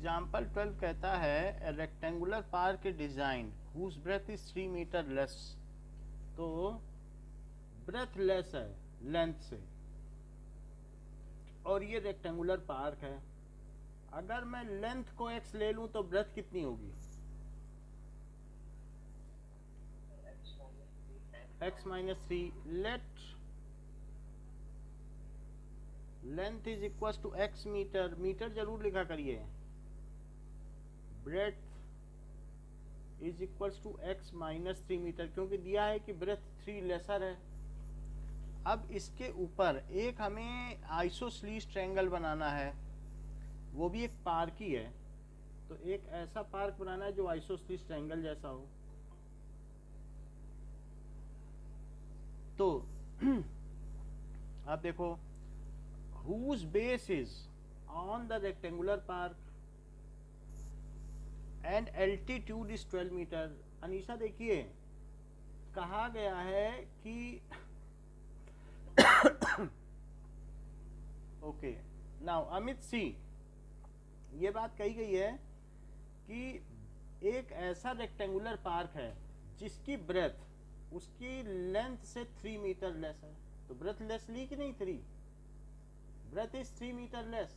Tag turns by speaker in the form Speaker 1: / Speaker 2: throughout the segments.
Speaker 1: Example 12 कहता है rectangular park design whose breadth is 3 metre less. तो ब्रेथ लेस है लेंथ से, और ये रेक्टेंगुलर पार्क है। अगर मैं लेंथ को x ले लूं तो ब्रेथ कितनी होगी? x minus 3। Let length is equal to x metre, metre जरूर लिखा करिए। Breadth is equal to x minus 3 metre, क्योंकि दिया है कि ब्रेथ 3 लेसर है। अब इसके ऊपर एक हमें आइसोसलीस ट्रायंगल बनाना है, वो भी एक पार्क ही है। तो एक ऐसा पार्क बनाना है जो आइसोसलीस ट्रायंगल जैसा हो। तो आप देखो, whose base is on the rectangular park and altitude is 12 metre. Anisha देखिए, कहा गया है कि ओके नाउ अमित सी, ये बात कही गई है कि एक ऐसा रेक्टेंगुलर पार्क है जिसकी ब्रेथ उसकी लेंथ से 3 मीटर लेस है। तो ब्रेथ लेस ली कि नहीं? 3 breadth is 3 metre less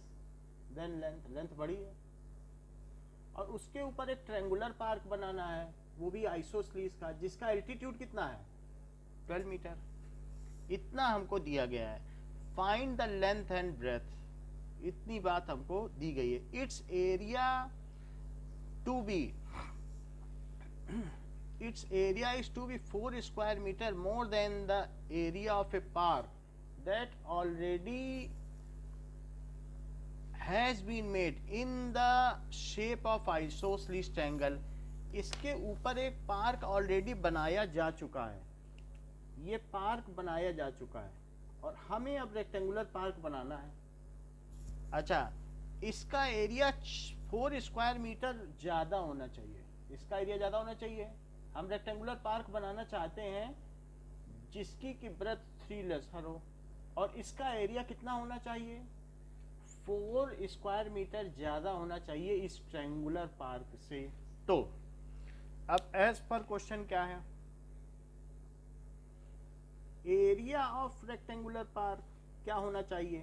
Speaker 1: than length, length बड़ी है। और उसके ऊपर एक ट्रायंगुलर पार्क बनाना है, वो भी आइसोसलीस का, जिसका एल्टीट्यूड कितना है? 12 मीटर। इतना हमको दिया गया है। Find the length and breadth, इतनी बात हमको दी गई है। It's area to be its area is to be 4 square meter more than the area of a park that already has been made in the shape of isosceles triangle। इसके ऊपर एक park already बनाया जा चुका है, ये park बनाया जा चुका है और हमें अब रेक्टेंगुलर पार्क बनाना है। अच्छा, इसका एरिया 4 स्क्वायर मीटर ज्यादा होना चाहिए, इसका एरिया ज्यादा होना चाहिए। हम रेक्टेंगुलर पार्क बनाना चाहते हैं जिसकी की ब्रेथ 3 लेसर हो, और इसका एरिया कितना होना चाहिए? 4 स्क्वायर मीटर ज्यादा होना चाहिए इस ट्रायंगुलर पार्क से। तो अब एज पर क्वेश्चन क्या है? एरिया ऑफ रेक्टेंगुलर पार्क क्या होना चाहिए?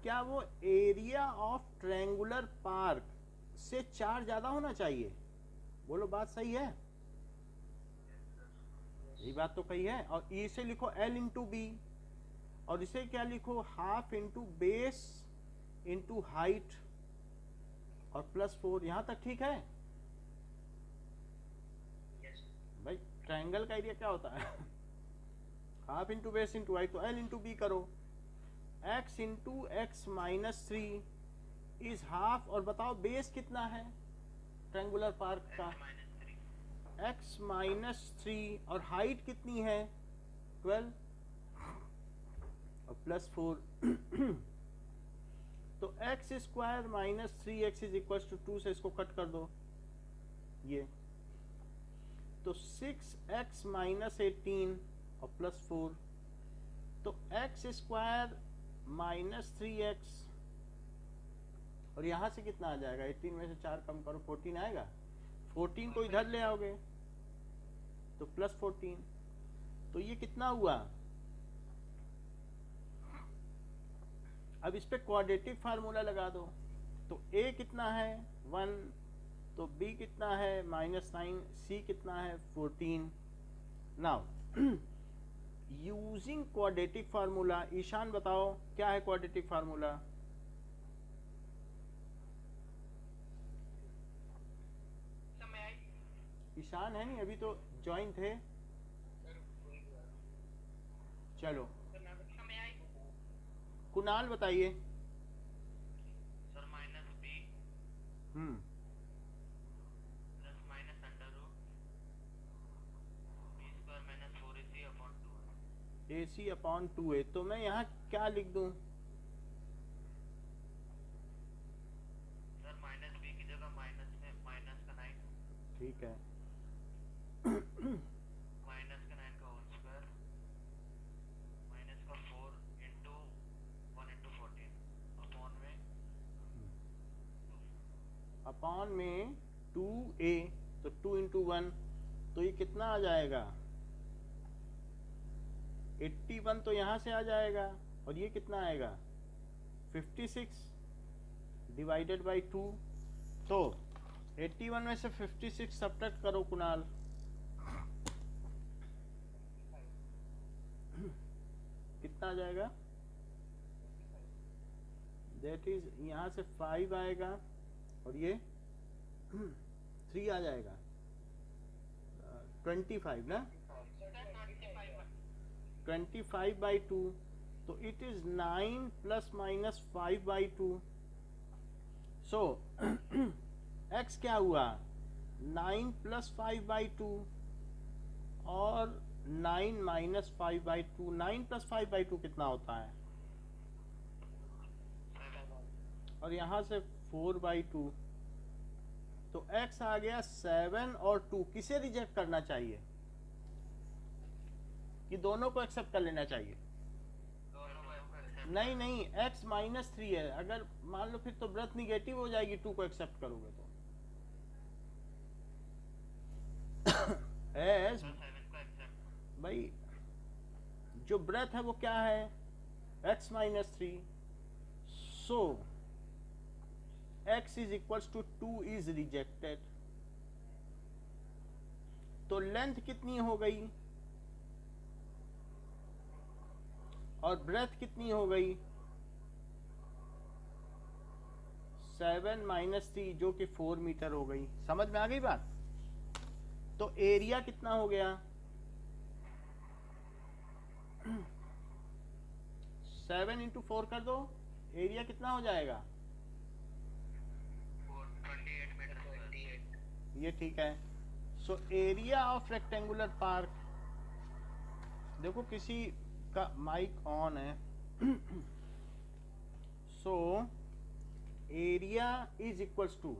Speaker 1: क्या वो एरिया ऑफ ट्रायंगुलर पार्क से 4 ज्यादा होना चाहिए? बोलो, बात सही है? ये बात तो कही है। और ई से लिखो L इंटू बी, और इसे क्या लिखो? Half into base into height और प्लस 4। यहां तक ठीक है भाई? ट्रायंगल का एरिया क्या होता है? Half into base into height, तो L इंटू बी करो। x into x minus 3 is half, और बताओ बेस कितना है ट्रायंगुलर पार्क का? x माइनस 3, और हाइट कितनी है? 12 और प्लस 4। तो x square minus 3x is equal to 2 से इसको कट कर दो, ये तो 6x माइनस 18 और प्लस 4। तो एक्स स्क्वायर माइनस 3x, और यहां से कितना आ जाएगा? 18 में से 4 कम करो, 14 आएगा। 14 को इधर ले आओगे तो प्लस 14। तो ये कितना हुआ? अब इस पे क्वाड्रेटिक फार्मूला लगा दो। तो a कितना है? 1। तो b कितना है? -9। c कितना है? 14। Now using quadratic formula, Ishan बताओ क्या है क्वाड्रेटिक फार्मूला? ईशान है नहीं, अभी तो ज्वाइन थे। चलो कुणाल बताइए।
Speaker 2: Sir minus B plus minus under root B square minus 4ac upon 2 है।
Speaker 1: AC upon 2a। तो मैं यहाँ क्या लिख दूं?
Speaker 2: सर माइनस बी की जगह माइनस में माइनस का 9,
Speaker 1: ठीक है।
Speaker 2: माइनस का 9 का होल स्क्वायर माइनस का 4 इंटू 1 इंटू 14।
Speaker 1: अपॉन में 2a, तो 2 इंटू 1, तो ये कितना आ जाएगा 81, तो यहाँ से आ जाएगा, और ये कितना आएगा 56 डिवाइडेड बाई 2। तो 81 में से 56 सब्ट्रैक्ट करो कुणाल, कितना आ जाएगा, दैट इज यहाँ से 5 आएगा और ये 3 आ जाएगा, 25 ना, 25 बाई 2, तो it is 9 plus minus 5 by 2। So x क्या हुआ 9 प्लस 5 बाई 2 और 9 माइनस 5 बाई 2। 9 प्लस 5 बाई 2 कितना होता है, और यहाँ से 4 बाई 2, तो x आ गया 7 और 2। किसे रिजेक्ट करना चाहिए, कि दोनों को एक्सेप्ट कर लेना चाहिए? नहीं नहीं, x माइनस 3 है, अगर मान लो फिर तो ब्रथ निगेटिव हो जाएगी 2 को एक्सेप्ट करोगे तो। एस भाई जो ब्रथ है वो क्या है x minus 3, so x is equals to 2 is rejected. तो लेंथ कितनी हो गई और ब्रेथ कितनी हो गई 7 माइनस 3 जो कि 4 मीटर हो गई। समझ में आ गई बात? तो एरिया कितना हो गया 7 इंटू 4 कर दो, एरिया कितना हो जाएगा,
Speaker 2: 28 मीटर स्क्वायर।
Speaker 1: ये ठीक है। So area of rectangular park, देखो किसी का माइक ऑन है, so area is equals to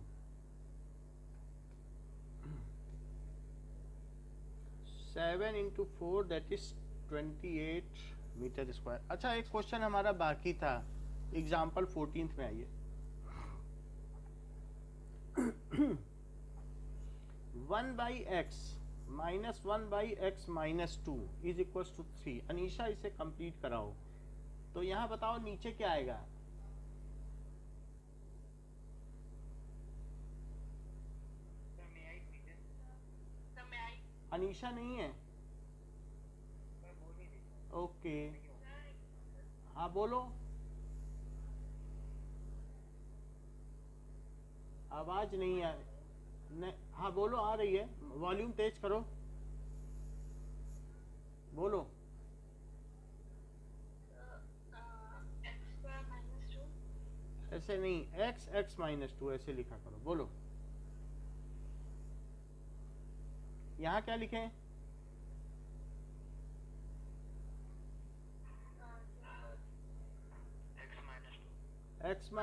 Speaker 1: 7 into 4 that is 28 metre square. अच्छा एक क्वेश्चन हमारा बाकी था, एग्जाम्पल 14 में आइए। 1 by x minus 1 by x minus 2 is equal to 3। Anisha इसे कंप्लीट कराओ। तो यहाँ बताओ नीचे क्या आएगा, अनीशा नहीं है, ओके हाँ बोलो, आवाज नहीं आ रही, हाँ बोलो, आ रही है, वॉल्यूम तेज करो, बोलो। ऐसे नहीं, x x माइनस 2 ऐसे लिखा करो, बोलो। यहाँ क्या लिखे, x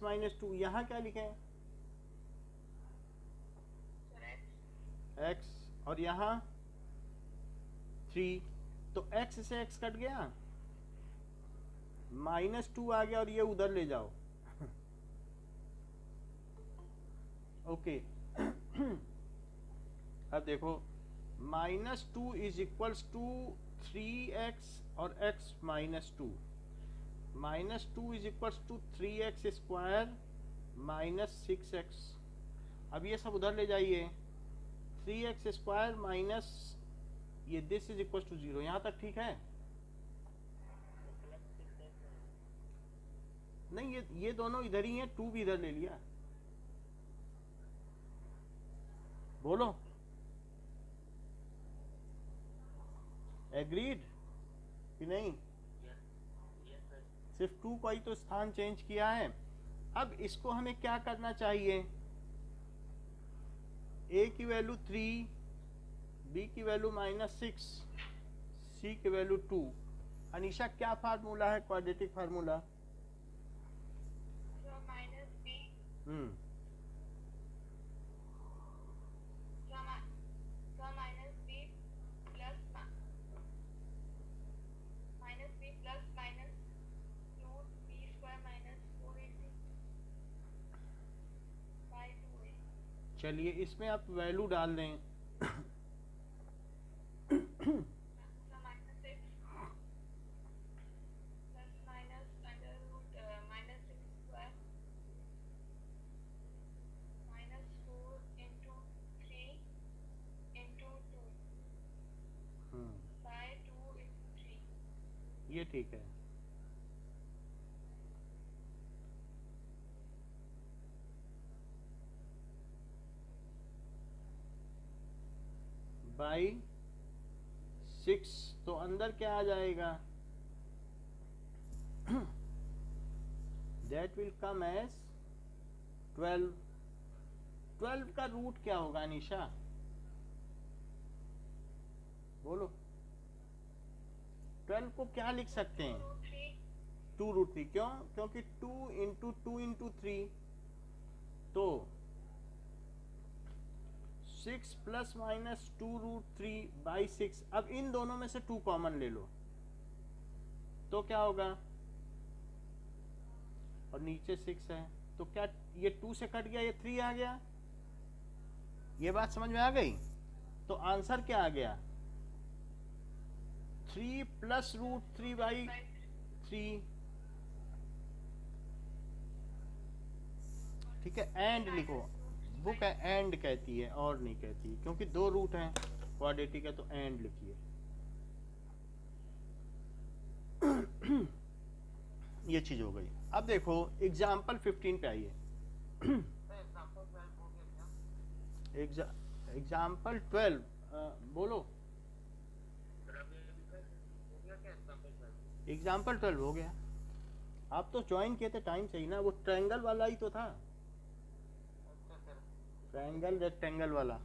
Speaker 1: माइनस 2, यहाँ क्या लिखे x, और यहाँ 3, तो x से x कट गया, -2 आ गया और ये उधर ले जाओ, ओके। अब देखो -2 इज इक्वल्स टू 3x और x minus 2, -2 is equals to 3x square minus 6x। अब ये सब उधर ले जाइए, 3x स्क्वायर माइनस ये दिस इज इक्वल टू 0। यहाँ तक ठीक है? नहीं, ये दोनों इधर ही हैं, 2 भी इधर ले लिया, बोलो एग्रीड कि नहीं? सिर्फ 2 का ही तो स्थान चेंज किया है। अब इसको हमें क्या करना चाहिए, a की वैल्यू 3, b की वैल्यू -6, c की वैल्यू 2। अनीशा क्या फार्मूला है, क्वाड्रेटिक फार्मूला? चलिए इसमें आप वैल्यू डाल दें। ये ठीक है। बाई 6 तो अंदर क्या आ जाएगा? That will come as 12। 12 का रूट क्या होगा निशा? बोलो। 12 को क्या लिख सकते हैं? 2√3। क्यों? क्योंकि 2 इंटू 2 इंटू 3 तो 6 प्लस माइनस 2√3/6। अब इन दोनों में से 2 कॉमन ले लो तो क्या होगा? और नीचे 6 है तो क्या ये 2 से कट गया, ये 3 आ गया। ये बात समझ में आ गई? तो आंसर क्या आ गया? 3 प्लस √3/3। ठीक है, एंड लिखो। बुक एंड कहती है और नहीं कहती, क्योंकि 2 रूट हैं क्वाड्रेटिक है तो एंड लिखिए। ये चीज हो गई। अब देखो एग्जाम्पल 15 पे आइए। एग्जाम्पल 12 बोलो। एग्जाम्पल 12 हो गया। आप तो ज्वाइन किए थे टाइम से ही ना, वो ट्रायंगल वाला ही तो था। ट्रायंगल रेक्टेंगल वाला।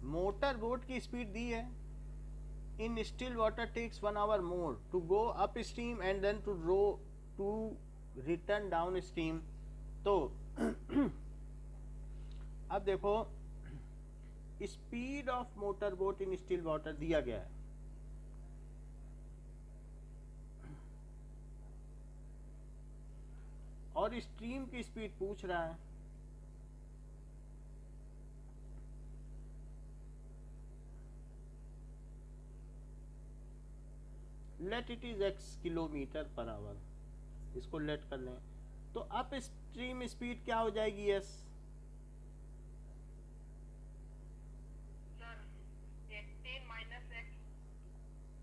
Speaker 1: मोटर बोट की स्पीड दी है। In still water takes 1 hour more to go upstream and then to row to return downstream. तो अब देखो speed of motor boat in still water दिया गया है। और स्ट्रीम की स्पीड पूछ रहा है। Let it is x kilometre per our. इसको लेट कर लें तो अप स्ट्रीम स्पीड क्या हो जाएगी? Yes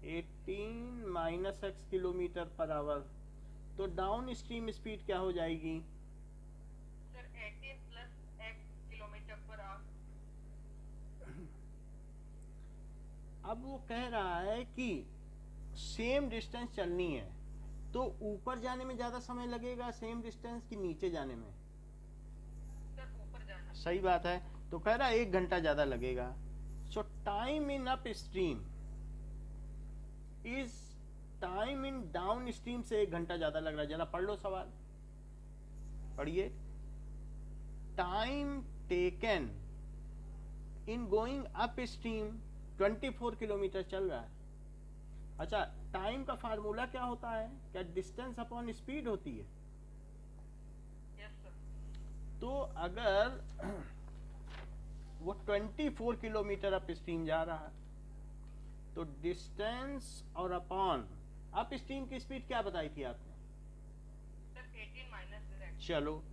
Speaker 1: 18 minus x kilometre per hour. तो डाउन स्ट्रीम स्पीड क्या हो जाएगी?
Speaker 2: Sir 18 plus x kilometre per our.
Speaker 1: अब वो कह रहा है कि सेम डिस्टेंस चलनी है तो ऊपर जाने में ज्यादा समय लगेगा सेम डिस्टेंस की नीचे जाने में?
Speaker 2: सर ऊपर जाना।
Speaker 1: सही बात है। तो कह रहा है 1 घंटा ज्यादा लगेगा। सो time in up stream is time in down stream से 1 घंटा ज्यादा लग रहा है। जरा पढ़ लो सवाल, पढ़िए। Time taken in going up stream 24 kilometre चल रहा है। अच्छा, टाइम का फार्मूला क्या होता है? क्या डिस्टेंस अपॉन स्पीड होती है?
Speaker 2: Yes sir.
Speaker 1: तो अगर वो 24 किलोमीटर अप स्ट्रीम जा रहा है तो डिस्टेंस और अपॉन अप स्ट्रीम की स्पीड क्या बताई थी आपने?
Speaker 2: Sir 18 minus x।
Speaker 1: चलो,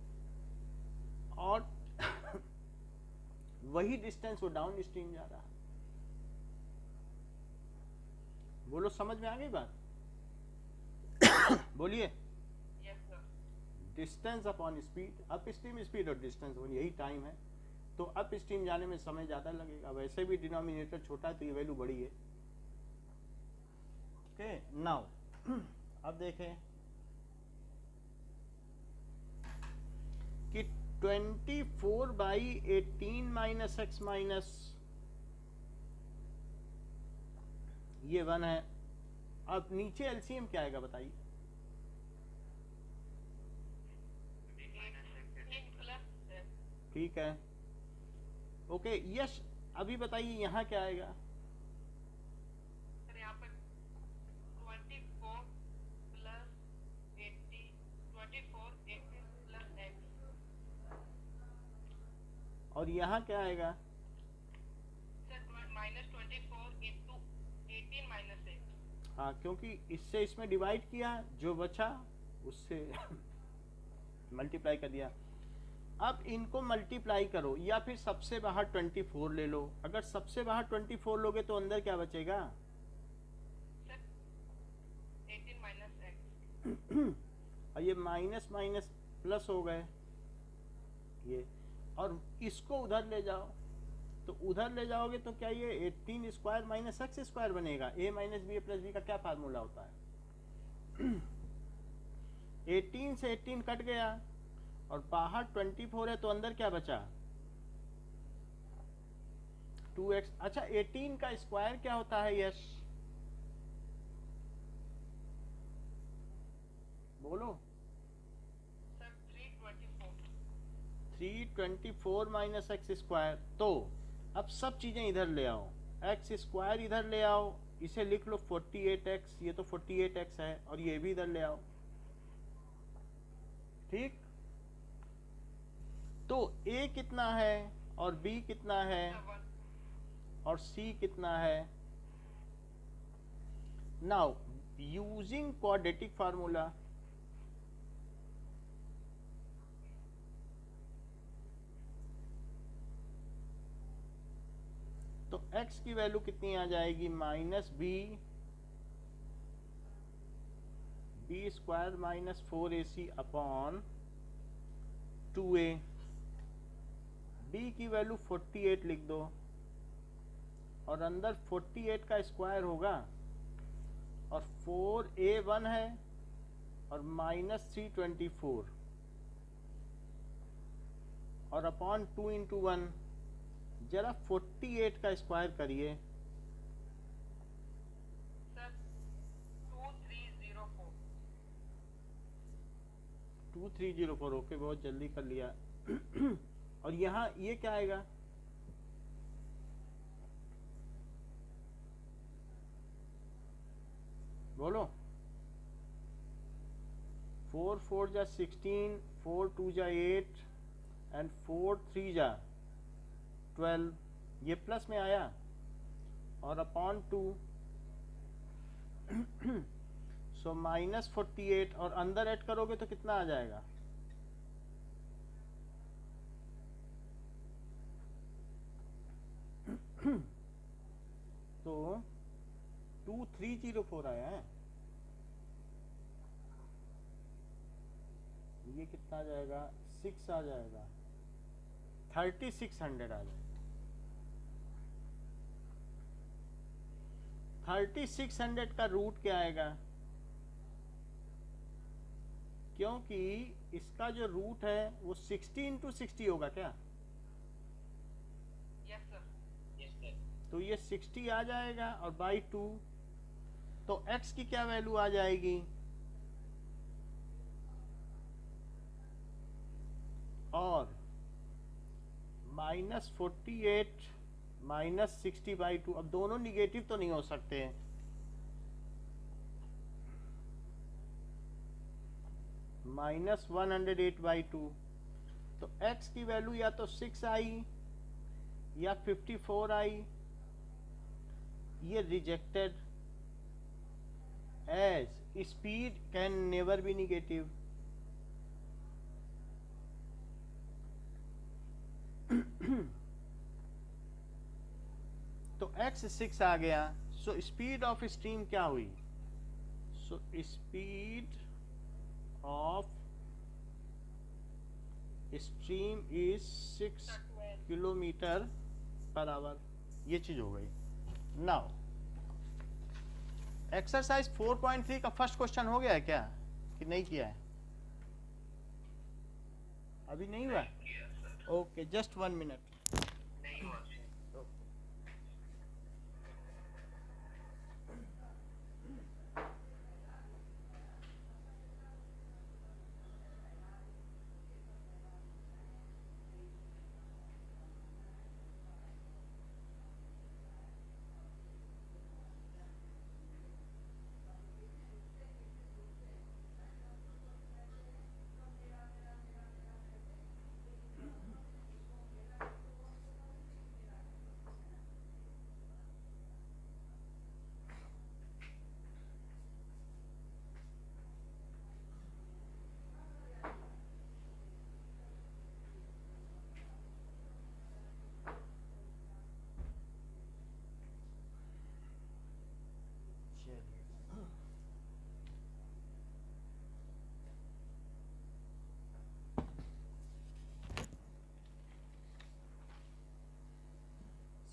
Speaker 1: और वही डिस्टेंस वो डाउन स्ट्रीम जा रहा है। बोलो, समझ में आ गई बात? बोलिए।
Speaker 2: Yes sir.
Speaker 1: Distance upon speed, up stream speed और डिस्टेंस यही टाइम है। तो अप स्ट्रीम जाने में समय ज्यादा लगेगा। वैसे भी डिनोमिनेटर छोटा है तो ये वैल्यू बड़ी है। ओके, नाउ अब देखें कि 24/18 माइनस x माइनस ये 1 है। अब नीचे एलसीएम क्या आएगा बताइए?
Speaker 2: 18 प्लस
Speaker 1: ठीक है, ओके यश अभी बताइए यहाँ क्या आएगा?
Speaker 2: सर यहाँ पर 24 प्लस 80 24 18 प्लस x।
Speaker 1: और यहाँ क्या आएगा?
Speaker 2: Sir -24 into 18 minus 8।
Speaker 1: हाँ, क्योंकि इससे इसमें डिवाइड किया, जो बचा उससे मल्टीप्लाई कर दिया। अब इनको मल्टीप्लाई करो, या फिर सबसे बाहर 24 ले लो। अगर सबसे बाहर 24 लोगे तो अंदर क्या बचेगा?
Speaker 2: Sir 18 minus x।
Speaker 1: और ये माइनस माइनस प्लस हो गए ये, और इसको उधर ले जाओ, तो उधर ले जाओगे तो क्या ये 18 स्क्वायर माइनस एक्स स्क्वायर बनेगा? a minus B plus B का क्या फार्मूला होता है? 18 से 18 कट गया, और बाहर 24 है, तो अंदर क्या बचा? 2x। अच्छा, 18 का स्क्वायर क्या होता है? यस, बोलो।
Speaker 2: सर 324।
Speaker 1: 324 minus x square. तो अब सब चीजें इधर ले आओ, एक्स स्क्वायर इधर ले आओ, इसे लिख लो 48x, ये तो 48x है, और ये भी इधर ले आओ। ठीक, तो a कितना है और b कितना है और c कितना है? नाउ यूजिंग क्वाड्रेटिक फार्मूला, तो x की वैल्यू कितनी आ जाएगी? Minus B square minus 4ac upon 2a। b की वैल्यू 48 लिख दो, और अंदर 48 का स्क्वायर होगा, और 4a 1 है, और माइनस 324, और अपॉन 2 इंटू 1। जरा 48 का स्क्वायर करिए।
Speaker 2: सर 2304।
Speaker 1: 2304। ओके, बहुत जल्दी कर लिया। और यहाँ ये क्या आएगा? बोलो। 4 4 जा 16, 4 2 जा 8, एंड 4 3 जा 12। ये प्लस में आया, और अपॉन 2, सो माइनस 48, और अंदर ऐड करोगे तो कितना आ जाएगा? तो 2304 आया है। ये कितना आ जाएगा? 6 आ जाएगा, 3600 आ जाएगा। 3600 का रूट क्या आएगा? क्योंकि इसका जो रूट है वो 60 इंटू 60 होगा क्या?
Speaker 2: Yes sir. Yes sir.
Speaker 1: तो ये 60 आ जाएगा, और बाई 2, तो x की क्या वैल्यू आ जाएगी? और -48 -60/2। अब दोनों निगेटिव तो नहीं हो सकते हैं, -108/2। तो x की वैल्यू या तो 6 आई या 54 आई। ये rejected, as speed can never be negative. तो x 6 आ गया, सो स्पीड ऑफ स्ट्रीम क्या हुई? So speed of stream is 6 kilometre per hour. ये चीज हो गई। नाउ एक्सरसाइज 4.3 का फर्स्ट क्वेश्चन हो गया है क्या, कि नहीं किया है? अभी नहीं हुआ? Okay, just 1 minute.
Speaker 2: नहीं हुआ सर।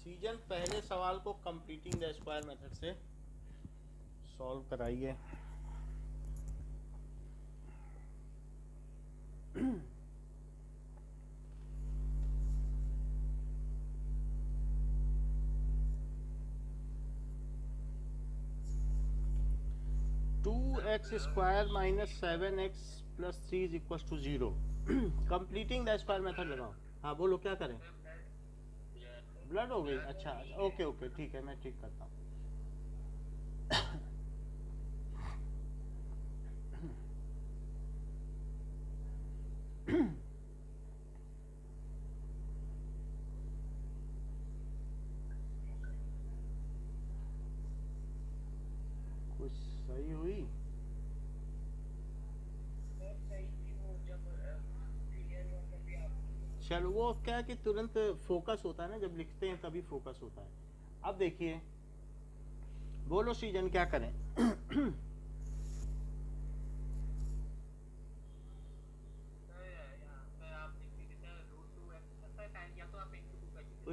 Speaker 1: सीजन पहले सवाल को कंप्लीटिंग द स्क्वायर मेथड से सॉल्व कराइए। Two x square minus 7x plus 3 is equal to 0। Completing the square method लगाओ। हाँ बोलो क्या करें। ब्लड हो गई, अच्छा ओके ओके ठीक है, मैं ठीक करता हूँ। कुछ सही हुई। चलो वो क्या है कि तुरंत फोकस होता है ना, जब लिखते हैं तभी फोकस होता है। अब देखिए, बोलो सीजन क्या करें।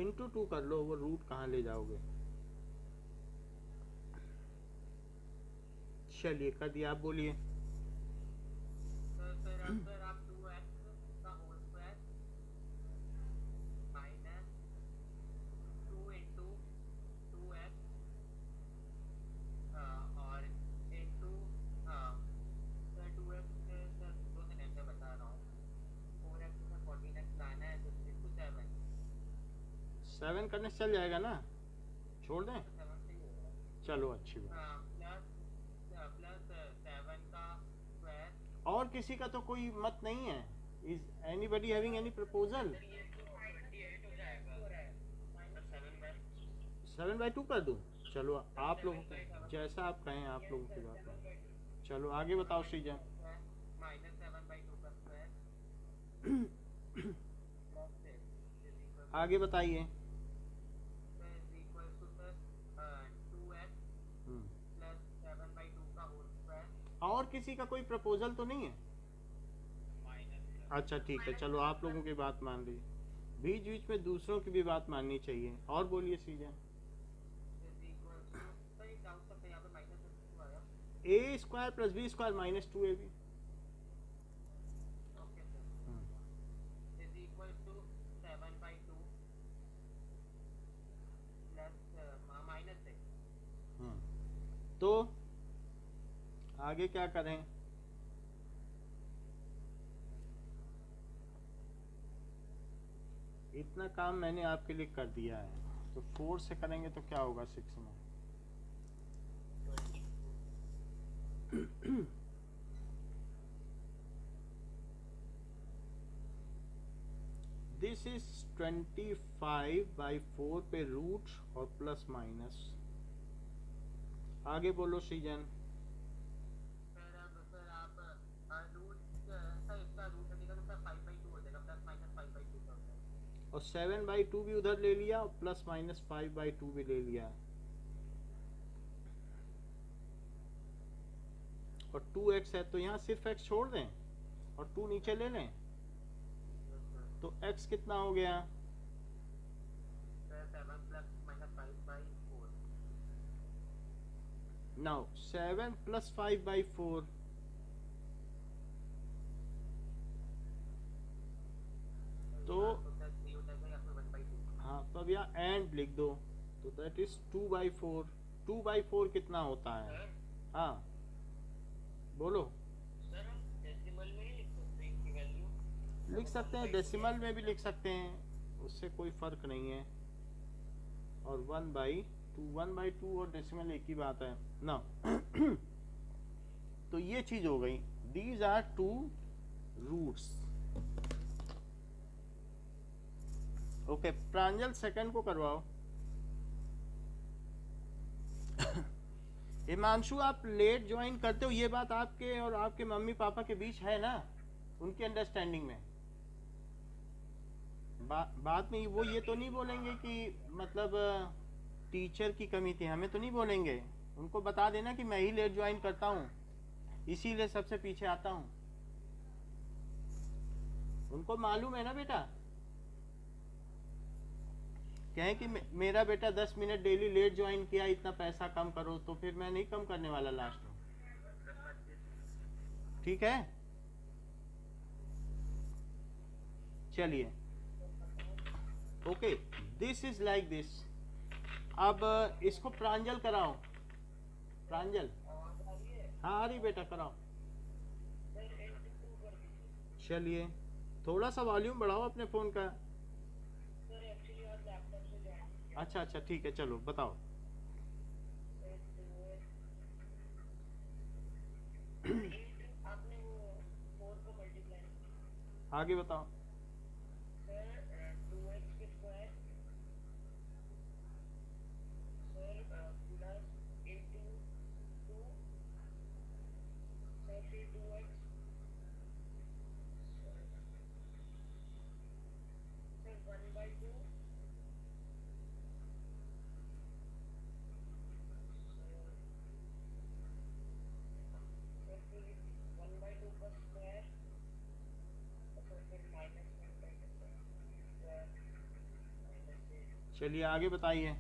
Speaker 1: इंटू 2 कर लो, वो रूट कहाँ ले जाओगे। चलिए कर दिया, आप बोलिए। सेवन करने से चल जाएगा ना, छोड़ दें। चलो अच्छी बात। और किसी का तो कोई मत नहीं है। Is anybody having any proposal. 7/2 कर दूं। चलो आप लोगों के जैसा आप कहें, आप लोगों की बात है। चलो आगे बताओ सीजन। आगे बताइए। और किसी का कोई प्रपोजल तो नहीं है। अच्छा ठीक है, चलो आप लोगों की बात मान ली। बीच बीच में दूसरों की भी बात माननी चाहिए। और बोलिए सीजन। A square plus B square minus 2ab। तो आगे क्या करें। इतना काम मैंने आपके लिए कर दिया है, तो 4 से करेंगे तो क्या होगा 6 में। दिस इज 25/4 पे रूट और प्लस माइनस। आगे बोलो सीजन। और 7/2 भी उधर ले लिया और प्लस माइनस 5/2 भी ले लिया। और 2x है तो यहाँ सिर्फ x छोड़ दें और 2 नीचे ले लें, तो x कितना हो गया। Now 7 plus 5/4। तो हाँ तो अब यहाँ एंड लिख दो, तो दैट इज 2/4। 2/4 कितना होता है। हाँ बोलो। लिख सकते हैं, डेसिमल में भी लिख सकते हैं, उससे कोई फर्क नहीं है। और 1/2 और डेसिमल एक ही बात है ना। तो ये चीज हो गई। These are 2 roots. Okay, Pranjal second को करवाओ। हिमांशु आप लेट ज्वाइन करते हो, ये बात आपके और आपके मम्मी पापा के बीच है ना, उनकी अंडरस्टैंडिंग में। बाद में वो ये तो नहीं बोलेंगे कि मतलब टीचर की कमी थी, हमें तो नहीं बोलेंगे। उनको बता देना कि मैं ही लेट ज्वाइन करता हूँ, इसीलिए सबसे पीछे आता हूँ। उनको मालूम है ना बेटा। कहें कि मेरा बेटा 10 मिनट डेली लेट ज्वाइन किया, इतना पैसा कम करो, तो फिर मैं नहीं कम करने वाला लास्ट में। ठीक है, चलिए, okay, this is like this. अब इसको प्रांजल कराओ, प्रांजल। हाँ आ रही बेटा, कराओ। चलिए, थोड़ा सा वॉल्यूम बढ़ाओ अपने फ़ोन का। अच्छा अच्छा, ठीक है, चलो बताओ। आगे बताओ। चलिए आगे बताइए।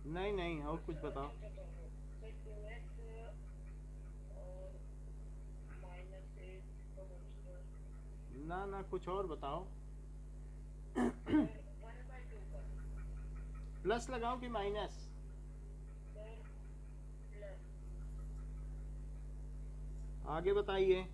Speaker 1: नहीं नहीं, और कुछ बताओ। ना ना, कुछ और बताओ। प्लस लगाओ कि माइनस? आगे बताइए।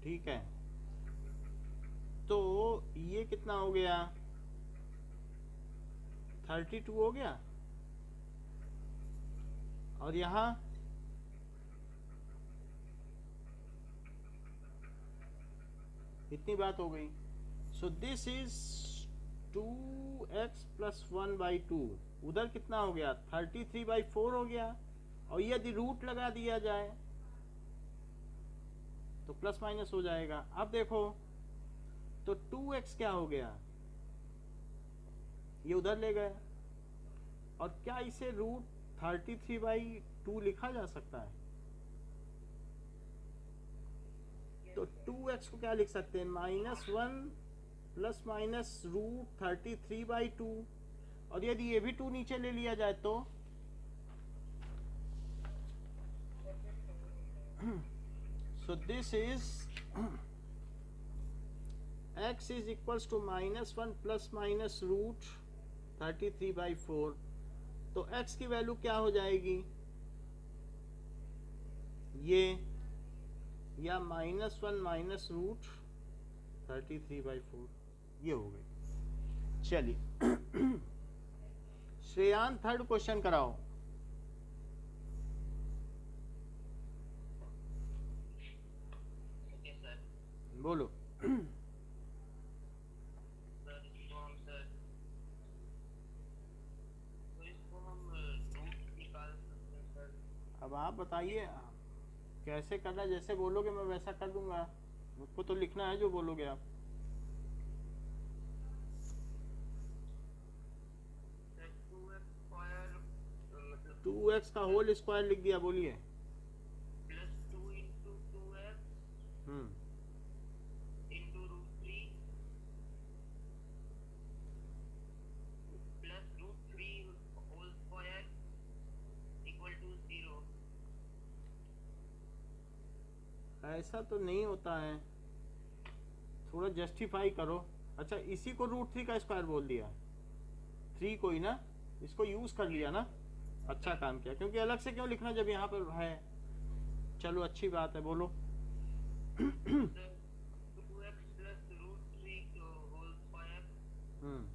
Speaker 1: ठीक है, तो ये कितना हो गया? 32 हो गया। और यहाँ इतनी बात हो गई। So this is 2x plus 1/2। उधर कितना हो गया? 33/4 हो गया। और यदि रूट लगा दिया जाए तो प्लस माइनस हो जाएगा। अब देखो, तो 2x क्या हो गया? ये उधर ले गए। और क्या इसे रूट 33/2 लिखा जा सकता है? तो 2x को क्या लिख सकते हैं? -1 प्लस माइनस रूट 33/2। और यदि ये भी 2 नीचे ले लिया जाए तो so this is x is equals to -1 plus minus root 33/4। तो x की वैल्यू क्या हो जाएगी? ये, या -1 माइनस रूट 33/4, ये हो गई। चलिए, श्रेयान थर्ड क्वेश्चन कराओ। बोलो। अब आप बताइए कैसे करना है। जैसे बोलोगे मैं वैसा कर दूंगा। मुझको तो लिखना है जो बोलोगे आप। 2x का होल स्क्वायर लिख दिया, बोलिए। हम्म, ऐसा तो नहीं होता है, थोड़ा जस्टिफाई करो। अच्छा, इसी को √3 का स्क्वायर बोल दिया, 3 को ही ना, इसको यूज कर लिया ना। अच्छा काम किया, क्योंकि अलग से क्यों लिखना जब यहाँ पर है। चलो अच्छी बात है, बोलो। हम्म, हम्म,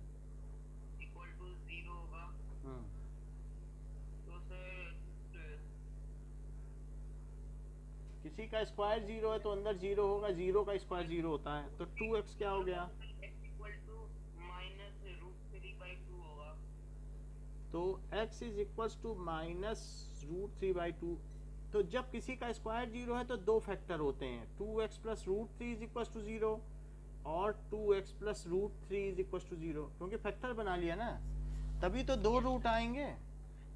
Speaker 1: किसी का स्क्वायर 0 है तो अंदर 0 होगा, 0 का स्क्वायर 0 होता है। तो 2x क्या हो गया? तो x इज इक्वल्स टू -√3/2। तो जब किसी का स्क्वायर जीरो है तो दो फैक्टर होते हैं, 2x plus root three is equal to zero और 2x plus root three is equal to zero, क्योंकि फैक्टर बना लिया ना, तभी तो दो रूट आएंगे,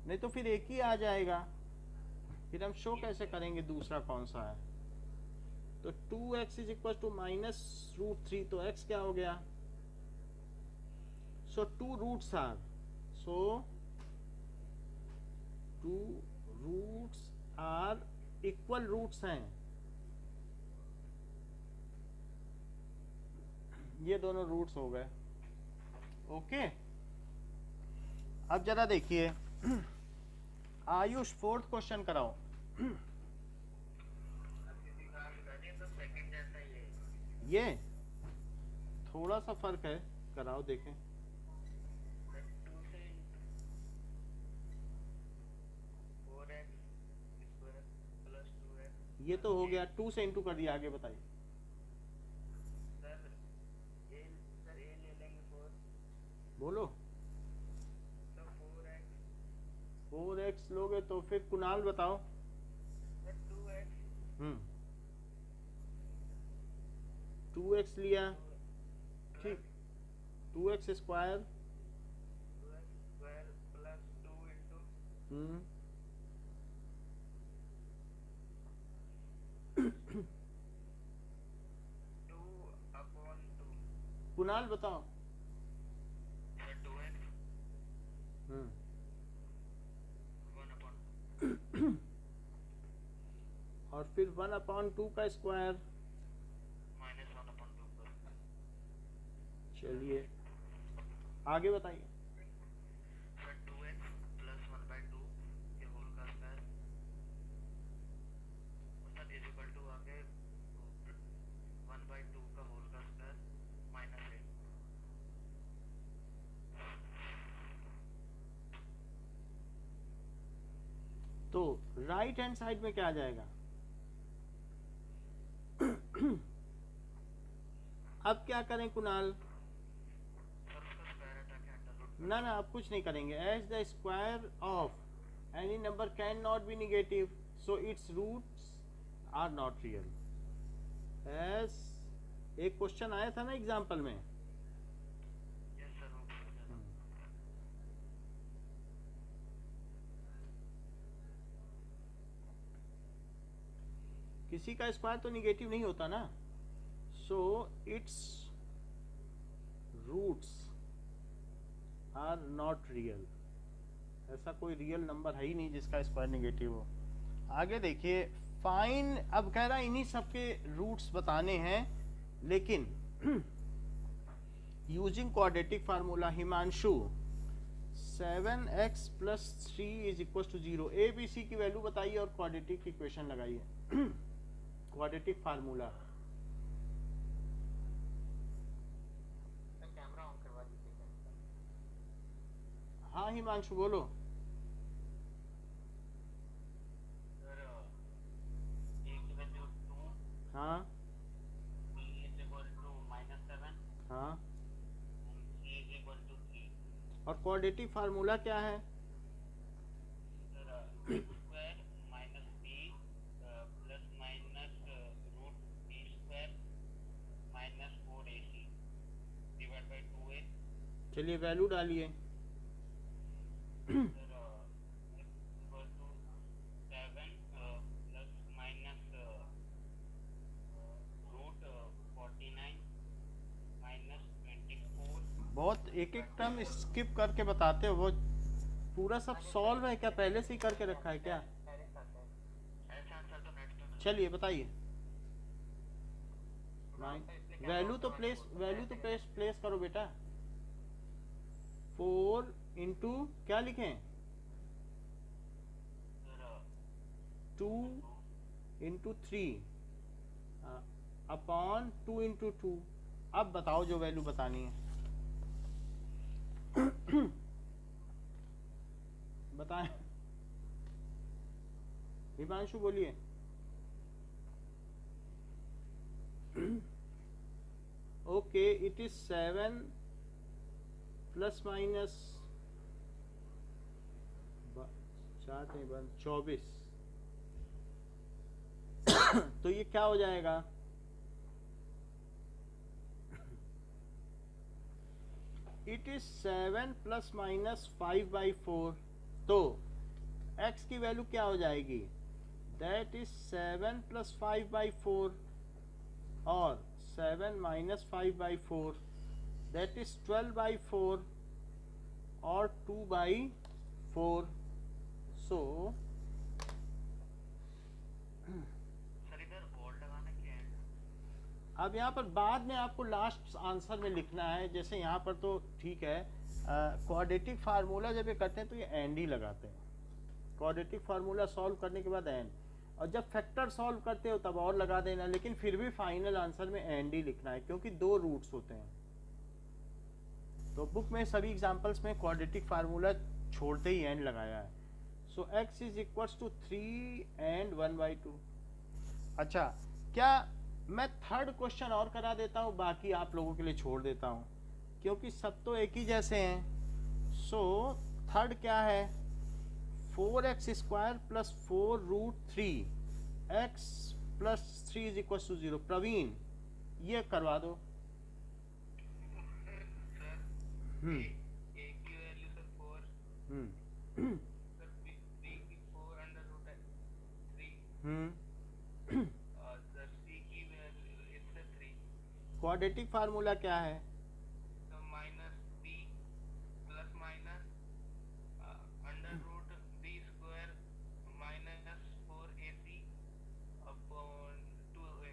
Speaker 1: नहीं तो फिर एक ही आ जाएगा। फिर हम शो कैसे करेंगे दूसरा कौन सा है? तो 2x is equal to minus root three, तो x क्या हो गया? So two roots are, so two roots are equal roots हैं, ये दोनों रूट्स हो गए। ओके, अब जरा देखिए आयुष फोर्थ क्वेश्चन कराओ।
Speaker 2: तो सेकंड जैसा ही है।
Speaker 1: ये थोड़ा सा फर्क है, कराओ देखें।
Speaker 2: 2 से 4x स्क्वायर प्लस 2x।
Speaker 1: ये तो हो गया, 2 से इंटू कर दिया, आगे बताइए।
Speaker 2: सर ए ले लेंगे 4,
Speaker 1: बोलो।
Speaker 2: तो 4x
Speaker 1: 4x लोगे तो फिर कुणाल बताओ।
Speaker 2: सर 2x
Speaker 1: 2x लिया, ठीक, 2x square
Speaker 2: 2x square plus 2 into 2 upon 2।
Speaker 1: Kunal बताओ।
Speaker 2: सर 2x 1 अपॉन
Speaker 1: और फिर 1/2 का स्क्वायर,
Speaker 2: माइनस 1 अपॉन 2 पर।
Speaker 1: चलिए आगे बताइए।
Speaker 2: सर 2x प्लस 1/2 के होल का square, sir is equal to आगे 1/2 का होल का स्क्वायर माइनस 8।
Speaker 1: तो राइट हैंड साइड में क्या आ जाएगा? अब क्या करें कुणाल?
Speaker 2: सर उसका स्क्वायर हटा के अंडर रूट
Speaker 1: ना ना, अब कुछ नहीं करेंगे। As the square of any number can not be negative, so it's roots are not real. As एक क्वेश्चन आया था ना एग्जाम्पल में,
Speaker 2: यस सर वो
Speaker 1: किसी का स्क्वायर तो निगेटिव नहीं होता ना, so it's roots are not real. ऐसा कोई रियल नंबर है ही नहीं जिसका स्क्वायर निगेटिव हो। आगे देखिए, फाइन, अब कह रहा है इन्हीं सबके रूट्स बताने हैं, लेकिन using quadratic formula. Himanshu 7x plus 3 is equal to 0, A B C की वैल्यू बताइए और क्वाड्रेटिक इक्वेशन लगाइए। Quadratic formula.
Speaker 2: कैमरा ऑन करवा दीजिएगा।
Speaker 1: हाँ हिमांशु बोलो।
Speaker 2: सर a की वैल्यू 2,
Speaker 1: हाँ
Speaker 2: b इज इक्वल टू -7
Speaker 1: हाँ,
Speaker 2: and c is equal to 3।
Speaker 1: और क्वाड्रेटिक फार्मूला क्या है?
Speaker 2: Sir x square minus b plus minus root b square minus 4ac divide by 2a।
Speaker 1: चलिए वैल्यू डालिए।
Speaker 2: Sir x equal to 7 plus minus root 49 minus 24।
Speaker 1: बहुत एक एक term skip करके बताते हो, वो पूरा सब सॉल्व है क्या? पहले से ही करके रखा है क्या?
Speaker 2: ऐसा आंसर तो नेक्स्ट।
Speaker 1: चलिए बताइए। वैल्यू तो प्लेस करो बेटा। 4 इंटू क्या लिखें? 2 इंटू 3 अपॉन 2 इंटू 2। अब बताओ जो वैल्यू बतानी है। बताएं, हिमांशु बोलिए। Okay, it is 7 plus minus 24 तो ये क्या हो जाएगा, इट इज 7 प्लस माइनस 5/4। तो x की वैल्यू क्या हो जाएगी, दैट इज 7 प्लस 5/4 और 7 माइनस 5/4 दैट इज 12/4 और 2/4। सो
Speaker 2: सर इधर और लगाना क्या है?
Speaker 1: अब यहाँ पर बाद में आपको लास्ट आंसर में लिखना है, जैसे यहाँ पर तो ठीक है, क्वाड्रेटिक फार्मूला जब ये करते हैं तो ये एंड ही लगाते हैं, क्वाड्रेटिक फार्मूला सॉल्व करने के बाद एंड, और जब फैक्टर सॉल्व करते हो तब और लगा देना, लेकिन फिर भी फाइनल आंसर में एंड ही लिखना है क्योंकि 2 रूट्स होते हैं। तो बुक में सभी एग्जांपल्स में क्वाड्रेटिक फार्मूला छोड़ते ही एंड लगाया है। So x is equals to 3 and 1/2। अच्छा, क्या मैं थर्ड क्वेश्चन और करा देता हूँ, बाकी आप लोगों के लिए छोड़ देता हूँ क्योंकि सब तो एक ही जैसे हैं। सो थर्ड क्या है, 4x² plus 4√3 x plus 3 is equal to 0। Praveen ये करवा दो।
Speaker 2: सर
Speaker 1: हम्म
Speaker 2: a की value sir 4,
Speaker 1: hmm
Speaker 2: sir b की 4 अंडर रूट 3
Speaker 1: हम्म
Speaker 2: और सर c की वैल्यू इससे 3,
Speaker 1: क्वाड्रेटिक फार्मूला क्या है,
Speaker 2: तो minus b plus minus under root b square minus 4ac upon 2a।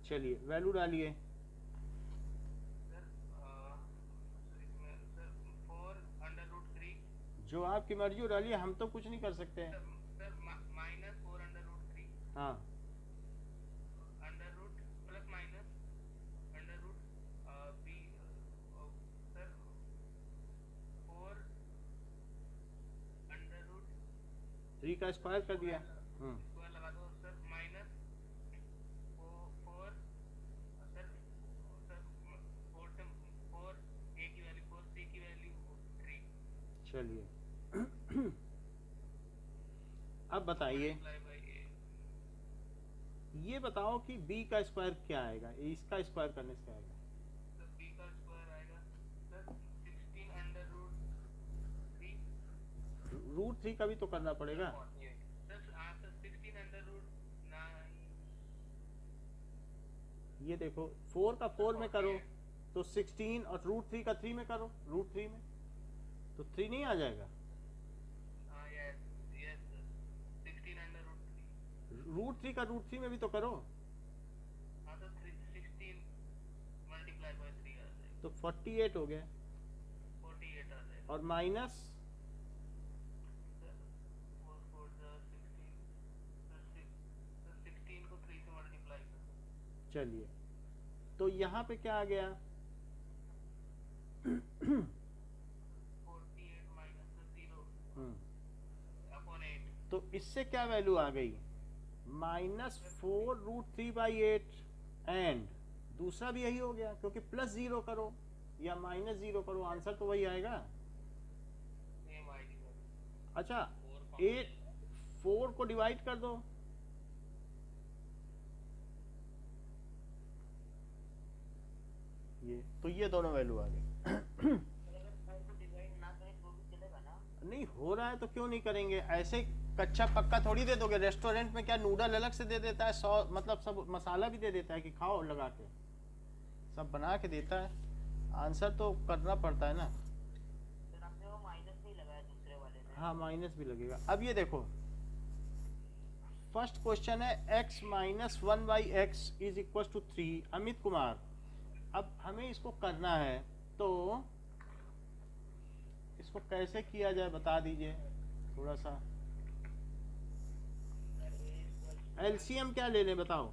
Speaker 1: चलिए वैल्यू डालिए।
Speaker 2: सर इसमें सर 4 अंडर रूट 3,
Speaker 1: जो आपकी मर्जी हो डालिए, हम तो कुछ नहीं कर सकते हैं।
Speaker 2: सर माइनस 4 अंडर रूट 3
Speaker 1: हाँ
Speaker 2: under root plus minus under root B sir 4 under root
Speaker 1: 3 का स्क्वायर कर दिया।
Speaker 2: स्क्वायर लगा दो सर, माइनस 4 सर सर 4 से 4 a की वैल्यू 4, c की वैल्यू 3
Speaker 1: चलिए अब बताइए,
Speaker 2: मल्टीप्लाई बाय a।
Speaker 1: ये बताओ कि b का स्क्वायर क्या आएगा, इसका स्क्वायर करने से क्या आएगा।
Speaker 2: सर b का स्क्वायर आएगा सर 16 अंडर रूट 3
Speaker 1: √3 का भी तो करना पड़ेगा।
Speaker 2: Sir answer 16 under root 9।
Speaker 1: ये देखो 4 का 4 में करो तो 16 और √3 का 3 में करो, √3 में तो 3 नहीं आ जाएगा।
Speaker 2: हाँ yes yes sir 16 under root 3।
Speaker 1: √3 का √3 में भी तो करो,
Speaker 2: हाँ तो 16 मल्टीप्लाई बाय 3 आ जाएगा,
Speaker 1: तो 48 हो गया।
Speaker 2: 48 आ जाएगा।
Speaker 1: और माइनस
Speaker 2: सर 4 4 16 सर 16 को 3 से मल्टीप्लाई करो।
Speaker 1: चलिए, तो यहाँ पे क्या आ गया
Speaker 2: 48 माइनस 0 अपॉन 8।
Speaker 1: तो इससे क्या वैल्यू आ गई, -4√3/8 एंड दूसरा भी यही हो गया क्योंकि +0 करो या -0 करो, आंसर तो वही आएगा।
Speaker 2: सेम आएगी सर।
Speaker 1: अच्छा
Speaker 2: 4
Speaker 1: 8 4 को डिवाइड कर दो, ये तो ये दोनों वैल्यू आ गई।
Speaker 2: अगर 4 को डिवाइड ना करें तो भी चलेगा ना?
Speaker 1: नहीं हो रहा है तो क्यों नहीं करेंगे, ऐसे कच्चा पक्का थोड़ी दे दोगे। रेस्टोरेंट में क्या नूडल अलग से दे देता है, मतलब सब मसाला भी दे देता है कि खाओ लगा के, सब बना के देता है, आंसर तो करना पड़ता है ना।
Speaker 2: सर आपने वो माइनस नहीं लगाया दूसरे वाले में।
Speaker 1: हाँ माइनस भी लगेगा। अब ये देखो फर्स्ट क्वेश्चन है x - 1/x is equal to 3। Amit Kumar, अब हमें इसको करना है तो इसको कैसे किया जाए बता दीजिए थोड़ा सा। एलसीएम क्या ले लें बताओ,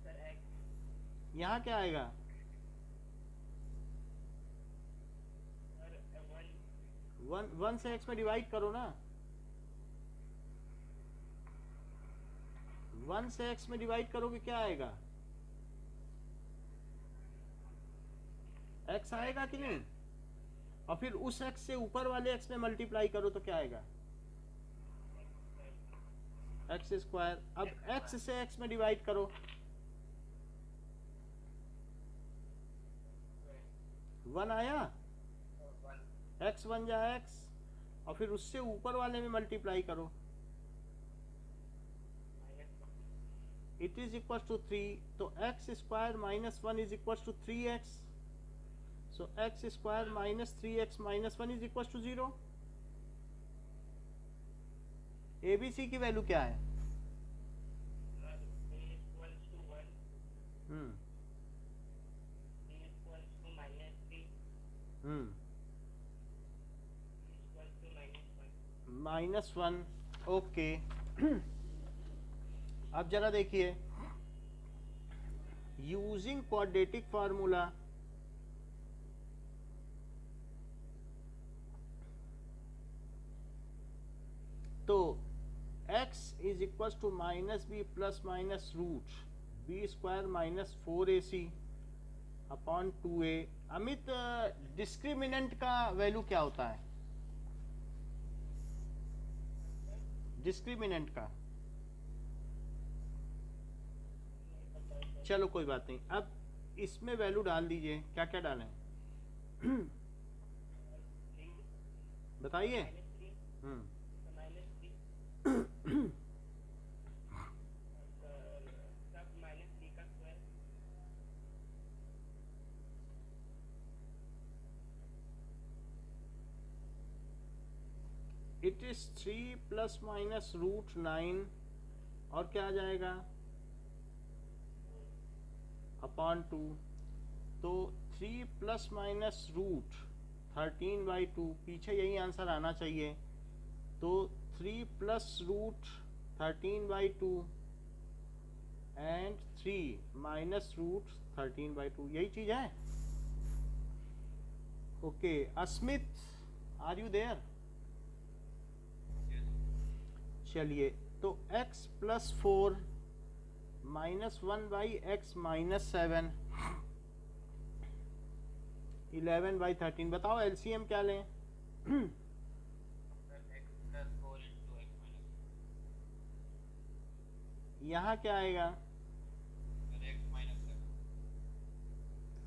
Speaker 2: सर x
Speaker 1: यहाँ क्या आएगा,
Speaker 2: सर
Speaker 1: 1 से x में डिवाइड करो ना, 1 से x में डिवाइड करोगे क्या आएगा, x आएगा कि नहीं, और फिर उस x से ऊपर वाले x में मल्टीप्लाई करो तो क्या आएगा, एक्स स्क्वायर। अब एक्स से एक्स में डिवाइड करो, 1 आया, एक्स बन जाए एक्स, और फिर उससे ऊपर वाले में मल्टीप्लाई करो, इट इज इक्वल टू 3। तो x square minus 1 is equal to 3x। सो x square minus 3x minus 1 is equal to 0। ABC की वैल्यू क्या है? हम्म -1। ओके। अब जरा देखिए, यूजिंग क्वाड्रेटिक फार्मूला, तो x is equal to -b plus minus root b square minus 4ac upon 2a। Amit, discriminant का value क्या होता है? डिस्क्रिमिनेंट का, चलो कोई बात नहीं। अब इसमें वैल्यू डाल दीजिए, क्या क्या डालें? बताइए। It is 3 plus minus root 9, और क्या आ जाएगा? अपॉन 2। तो 3 प्लस माइनस रूट 13/2, पीछे यही आंसर आना चाहिए। तो 3 plus root 13/2 and 3 minus root 13/2, यही चीज है। Okay, Asmit, are you there? चलिए, तो x plus 4 minus 1/x minus 7 11/13। बताओ एलसीएम क्या लें? यहाँ क्या आएगा?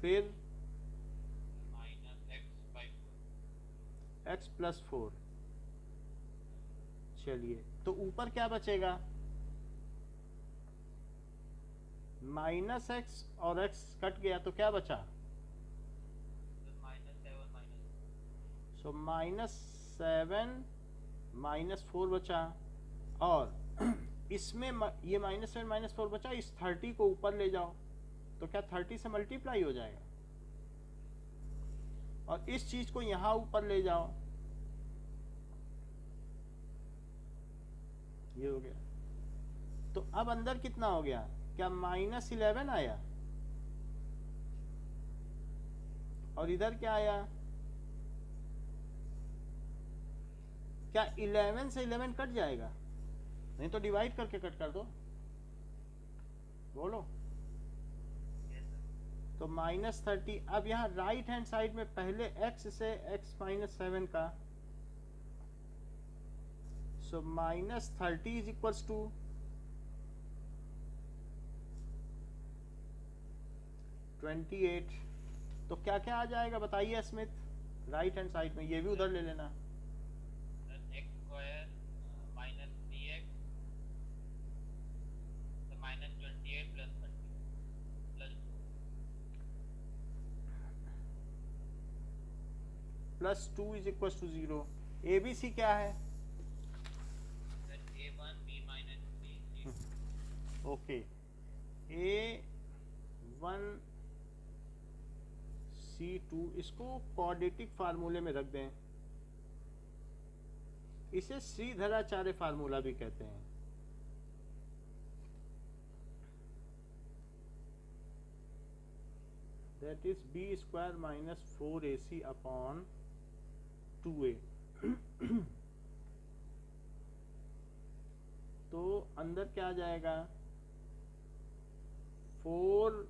Speaker 1: फिर x प्लस 4। चलिए, तो ऊपर क्या बचेगा? -x और x कट गया तो क्या बचा? सो -7 -4 बचा, और इसमें ये -7 -4 बचा, इस 30 को ऊपर ले जाओ तो क्या 30 से मल्टीप्लाई हो जाएगा, और इस चीज को यहां ऊपर ले जाओ, ये हो गया। तो अब अंदर कितना हो गया? क्या -11 आया, और इधर क्या आया? क्या 11 से 11 कट जाएगा? नहीं तो डिवाइड करके कट कर दो, बोलो। तो -30। अब यहाँ राइट हैंड साइड में पहले x से x -7 का, सो -30 इज इक्वल्स टू 28। तो क्या क्या आ जाएगा बताइए स्मिथ, राइट हैंड साइड में? ये भी उधर ले लेना। +2 इज इक्वल टू 0। ABC क्या है? ओके, A1 C2, इसको क्वाड्रेटिक फार्मूले में रख दें। इसे श्रीधराचार्य फार्मूला भी कहते हैं। That is b square minus 4ac upon 2a। तो अंदर क्या आ जाएगा? 4ac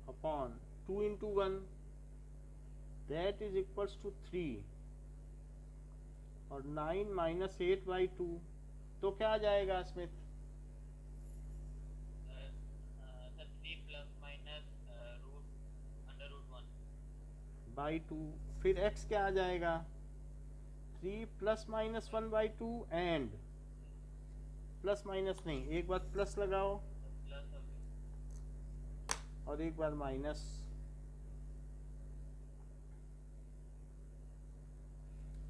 Speaker 1: upon 2 × 1, that is equals to 3। और 9 माइनस 8/2, तो क्या आ जाएगा Smith?
Speaker 2: Sir 3 plus minus root under root 1
Speaker 1: by 2। फिर x क्या आ जाएगा? 3 plus minus 1/2 and plus minus नहीं, एक बार प्लस लगाओ
Speaker 2: प्लस
Speaker 1: और एक बार minus.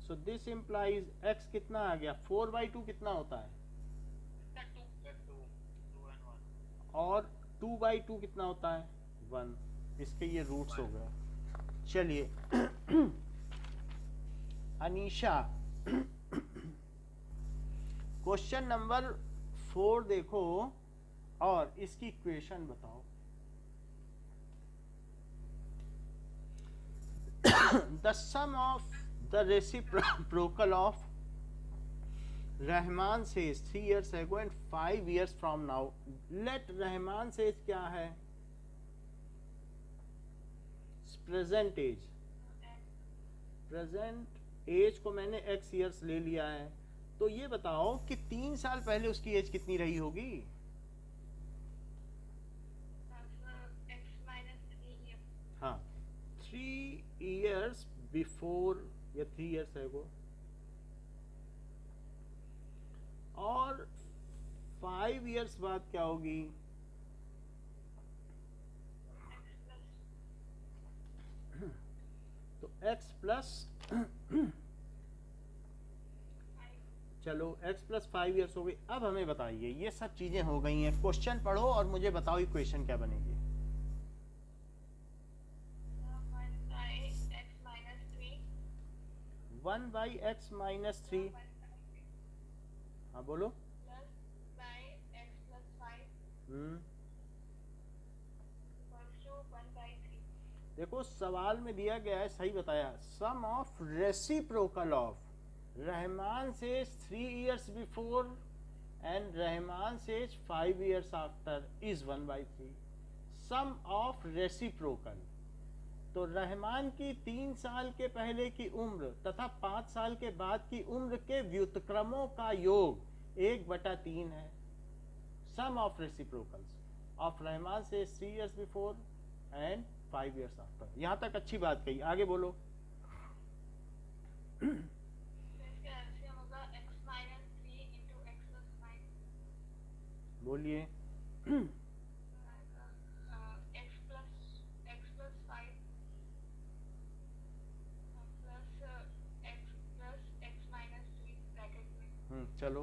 Speaker 1: So this implies x कितना आ गया? 4/2 कितना होता है?
Speaker 2: 2 and 1
Speaker 1: और 2/2 कितना होता है? 1। इसके ये रूट्स हो गए। चलिए अनीशा, क्वेश्चन नंबर 4 देखो और इसकी इक्वेशन बताओ। The sum of the reciprocal of Rahman says 3 years ago and 5 years from now. Let Rahman says क्या है? Present as. प्रेजेंट एज को मैंने x ईयर्स ले लिया है, तो ये बताओ कि 3 साल पहले उसकी एज कितनी रही होगी? हाँ, 3 years बिफोर या 3 years ago, और 5 years बाद क्या होगी? तो x प्लस चलो x प्लस 5 ईयर्स हो गई। अब हमें बताइए, ये सब चीजें हो गई हैं, क्वेश्चन पढ़ो और मुझे बताओ इक्वेशन क्या बनेगी। 1/x-3। हाँ बोलो। देखो सवाल में दिया गया है, सही बताया, sum of reciprocal of Rahman says 3 years before and Rahman says 5 years after is 1/3। Sum of reciprocal, तो रहमान की 3 साल के पहले की उम्र तथा 5 साल के बाद की उम्र के व्युत्क्रमों का योग 1/3 है। सम ऑफ रेसिप्रोकल्स ऑफ रहमान से 3 years before and 5 years after. यहां तक अच्छी बात कही, आगे बोलो। बोलिए। चलो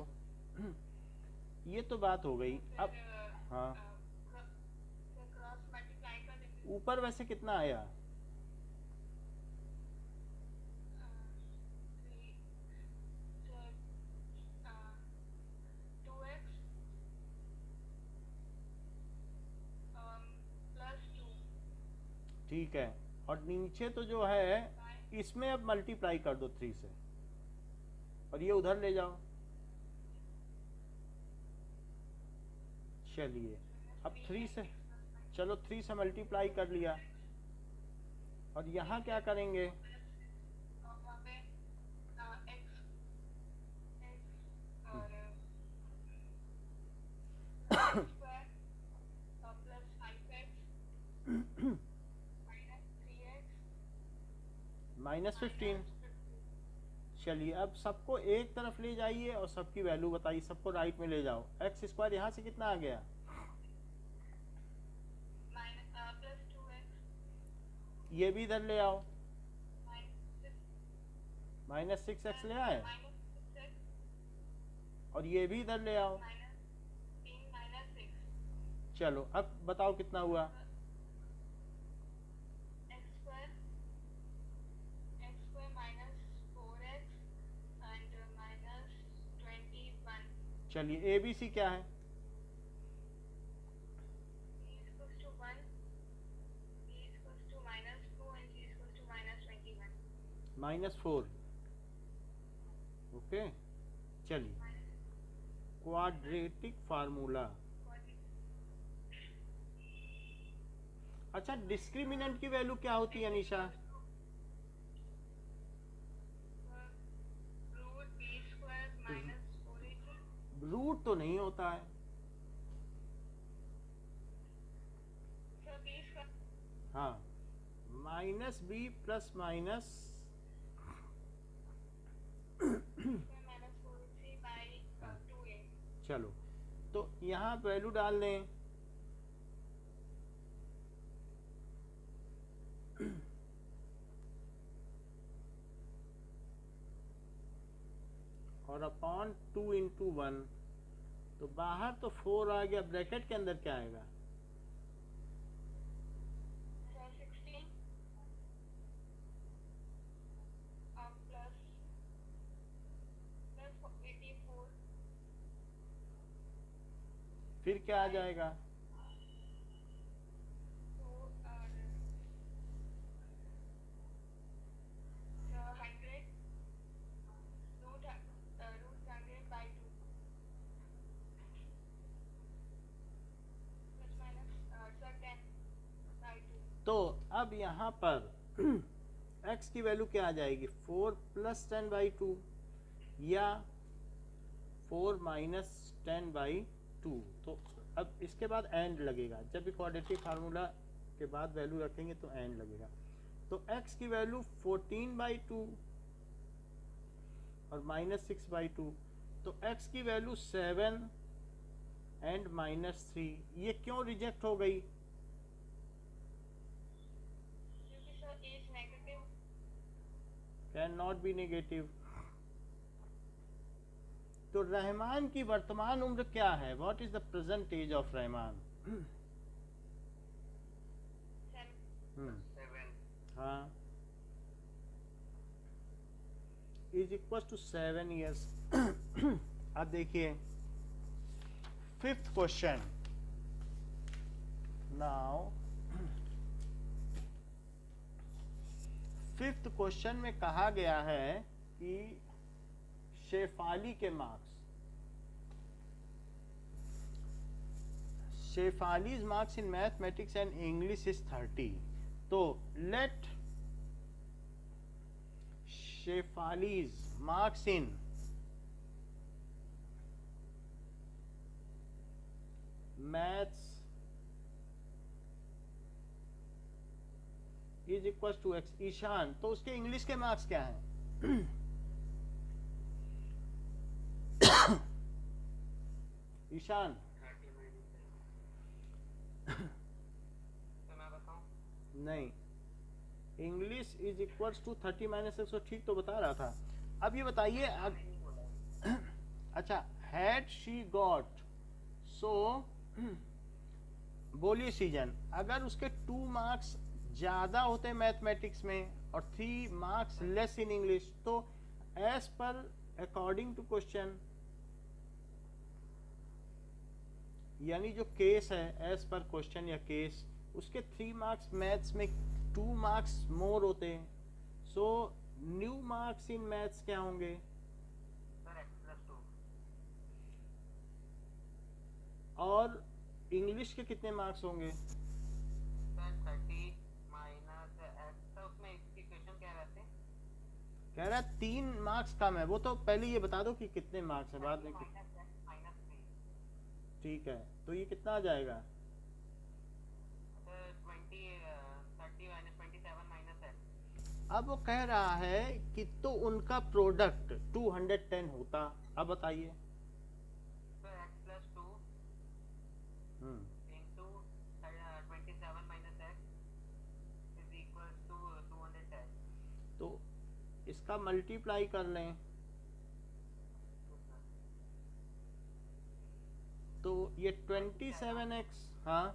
Speaker 1: ये तो बात हो गई। अब हाँ, ऊपर वैसे कितना आया? ठीक है, और नीचे तो जो है इसमें अब मल्टीप्लाई कर दो 3 से और ये उधर ले जाओ। चलिए अब 3 से, चलो 3 से मल्टीप्लाई कर लिया, और यहाँ क्या करेंगे? -15। चलिए अब सबको एक तरफ ले जाइए और सबकी वैल्यू बताइए, सबको राइट में ले जाओ। x² यहाँ से कितना आ गया? ये भी इधर ले आओ, -6x ले आए, और ये भी इधर ले आओ। चलो अब बताओ कितना हुआ? चलिए ABC क्या है? -4। ओके, चलिए क्वाड्रेटिक फार्मूला। अच्छा, डिस्क्रिमिनेंट की वैल्यू क्या होती है अनीशा? रूट तो नहीं होता है।
Speaker 2: सर बी स्क्वायर
Speaker 1: हाँ, minus B plus minus
Speaker 2: minus 4ac by 2a।
Speaker 1: चलो, तो यहाँ वैल्यू डाल दें। और अपॉन 2 इंटू 1, तो बाहर तो 4 आ गया, ब्रैकेट के अंदर क्या आएगा?
Speaker 2: सर 16 प्लस 84
Speaker 1: फिर क्या आ जाएगा?
Speaker 2: 2 और 100 root 100 by 2 plus minus 10 by 2।
Speaker 1: तो अब यहाँ पर x की वैल्यू क्या आ जाएगी? 4 प्लस 10 बाई 2 या 4 माइनस 10 बाई 2। तो अब इसके बाद एंड लगेगा, जब भी क्वाड्रेटिक फार्मूला के बाद वैल्यू रखेंगे तो एंड लगेगा। तो x की वैल्यू 14 बाई 2 और माइनस 6 बाई 2, तो x की वैल्यू 7 एंड माइनस 3। ये क्यों रिजेक्ट हो गई?
Speaker 2: क्योंकि sir a is negative.
Speaker 1: Can not be negative. तो रहमान की वर्तमान उम्र क्या है? What is the present age of Rahman?
Speaker 2: 7
Speaker 1: हाँ, इज इक्वल टू 7 ईयर्स। अब देखिए fifth question. Now fifth question में कहा गया है कि शेफाली के marks, Shefali's marks in mathematics and English is 30। तो let Shefali's marks in maths is equal to x. Ishaan, तो उसके इंग्लिश के मार्क्स क्या हैं? ईशान,
Speaker 2: तो मैं बताऊं?
Speaker 1: नहीं, English is equal to 30 minus x, ठीक तो बता रहा था। अब ये बताइए
Speaker 2: नहीं बोला।
Speaker 1: अच्छा, हैड शी गॉट, सो बोलिए सीजन, अगर उसके 2 मार्क्स ज्यादा होते मैथमेटिक्स में और 3 मार्क्स लेस इन इंग्लिश, तो as per according to question, यानी जो केस है एज पर क्वेश्चन या केस, उसके 3 मार्क्स मैथ्स में 2 मार्क्स मोर होते हैं। So new marks in maths क्या होंगे?
Speaker 2: Sir x plus 2।
Speaker 1: और इंग्लिश के कितने मार्क्स होंगे?
Speaker 2: Sir 30 minus x। तो उसमें इक्वेशन क्या रहते हैं?
Speaker 1: कह रहा है 3 मार्क्स कम है। वो तो पहले ये बता दो कि कितने मार्क्स है, बाद में
Speaker 2: माइनस x माइनस 3।
Speaker 1: ठीक है, तो ये कितना आ जाएगा?
Speaker 2: Sir 20 30 minus 27 minus x।
Speaker 1: अब वो कह रहा है कि तो उनका प्रोडक्ट 210 होता। अब बताइए।
Speaker 2: Sir x plus 2 into 27 minus x is equal to 210।
Speaker 1: तो इसका मल्टीप्लाई कर लें, तो ये 27x, हाँ,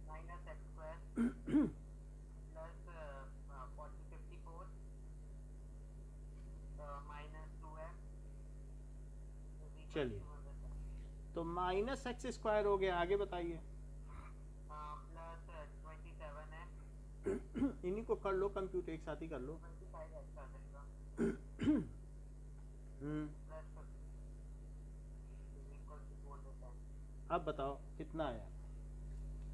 Speaker 2: minus x square plus 54 minus 2x is equal
Speaker 1: चलिए,
Speaker 2: टू 210।
Speaker 1: तो माइनस एक्स स्क्वायर हो गया। आगे बताइए।
Speaker 2: प्लस 27x
Speaker 1: इन्हीं को कर लो, कंप्यूटर एक साथ ही कर लो।
Speaker 2: 25x आ जाएगा
Speaker 1: हम्म,
Speaker 2: प्लस इज इक्वल टू 210।
Speaker 1: अब बताओ कितना आया?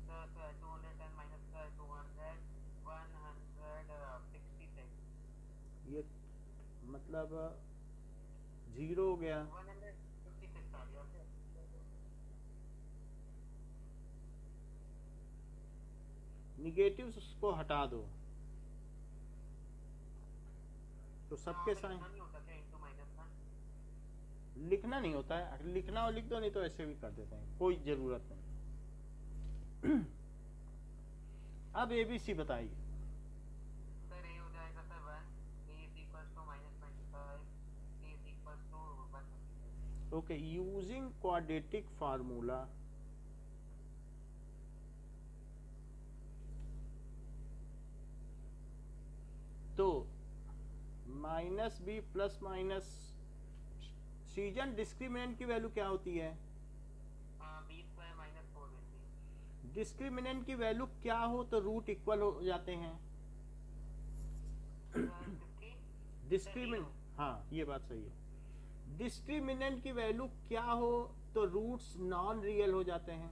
Speaker 2: Sir 210 minus 200 166।
Speaker 1: ये मतलब 0 हो गया।
Speaker 2: 156 आ गया सर।
Speaker 1: निगेटिव्स उसको हटा दो, तो सबके साइन
Speaker 2: नहीं होता क्या इंटू माइनस का?
Speaker 1: लिखना नहीं होता है, लिखना हो लिख दो, नहीं तो ऐसे भी कर देते हैं, कोई जरूरत नहीं। अब एबीसी बताइए।
Speaker 2: सर ए हो जाएगा sir 1, a is equals to -25, a is equals to 155।
Speaker 1: Okay, using quadratic formula तो minus B plus minus season discriminant की वैल्यू क्या होती है?
Speaker 2: B square minus 4ac।
Speaker 1: Discriminant की वैल्यू क्या हो तो रूट इक्वल हो जाते हैं।
Speaker 2: किसकी?
Speaker 1: डिस्क्रिमिनेंट, हाँ ये बात सही है। डिस्क्रिमिनेंट की वैल्यू क्या हो तो रूट्स नॉन रियल हो जाते हैं,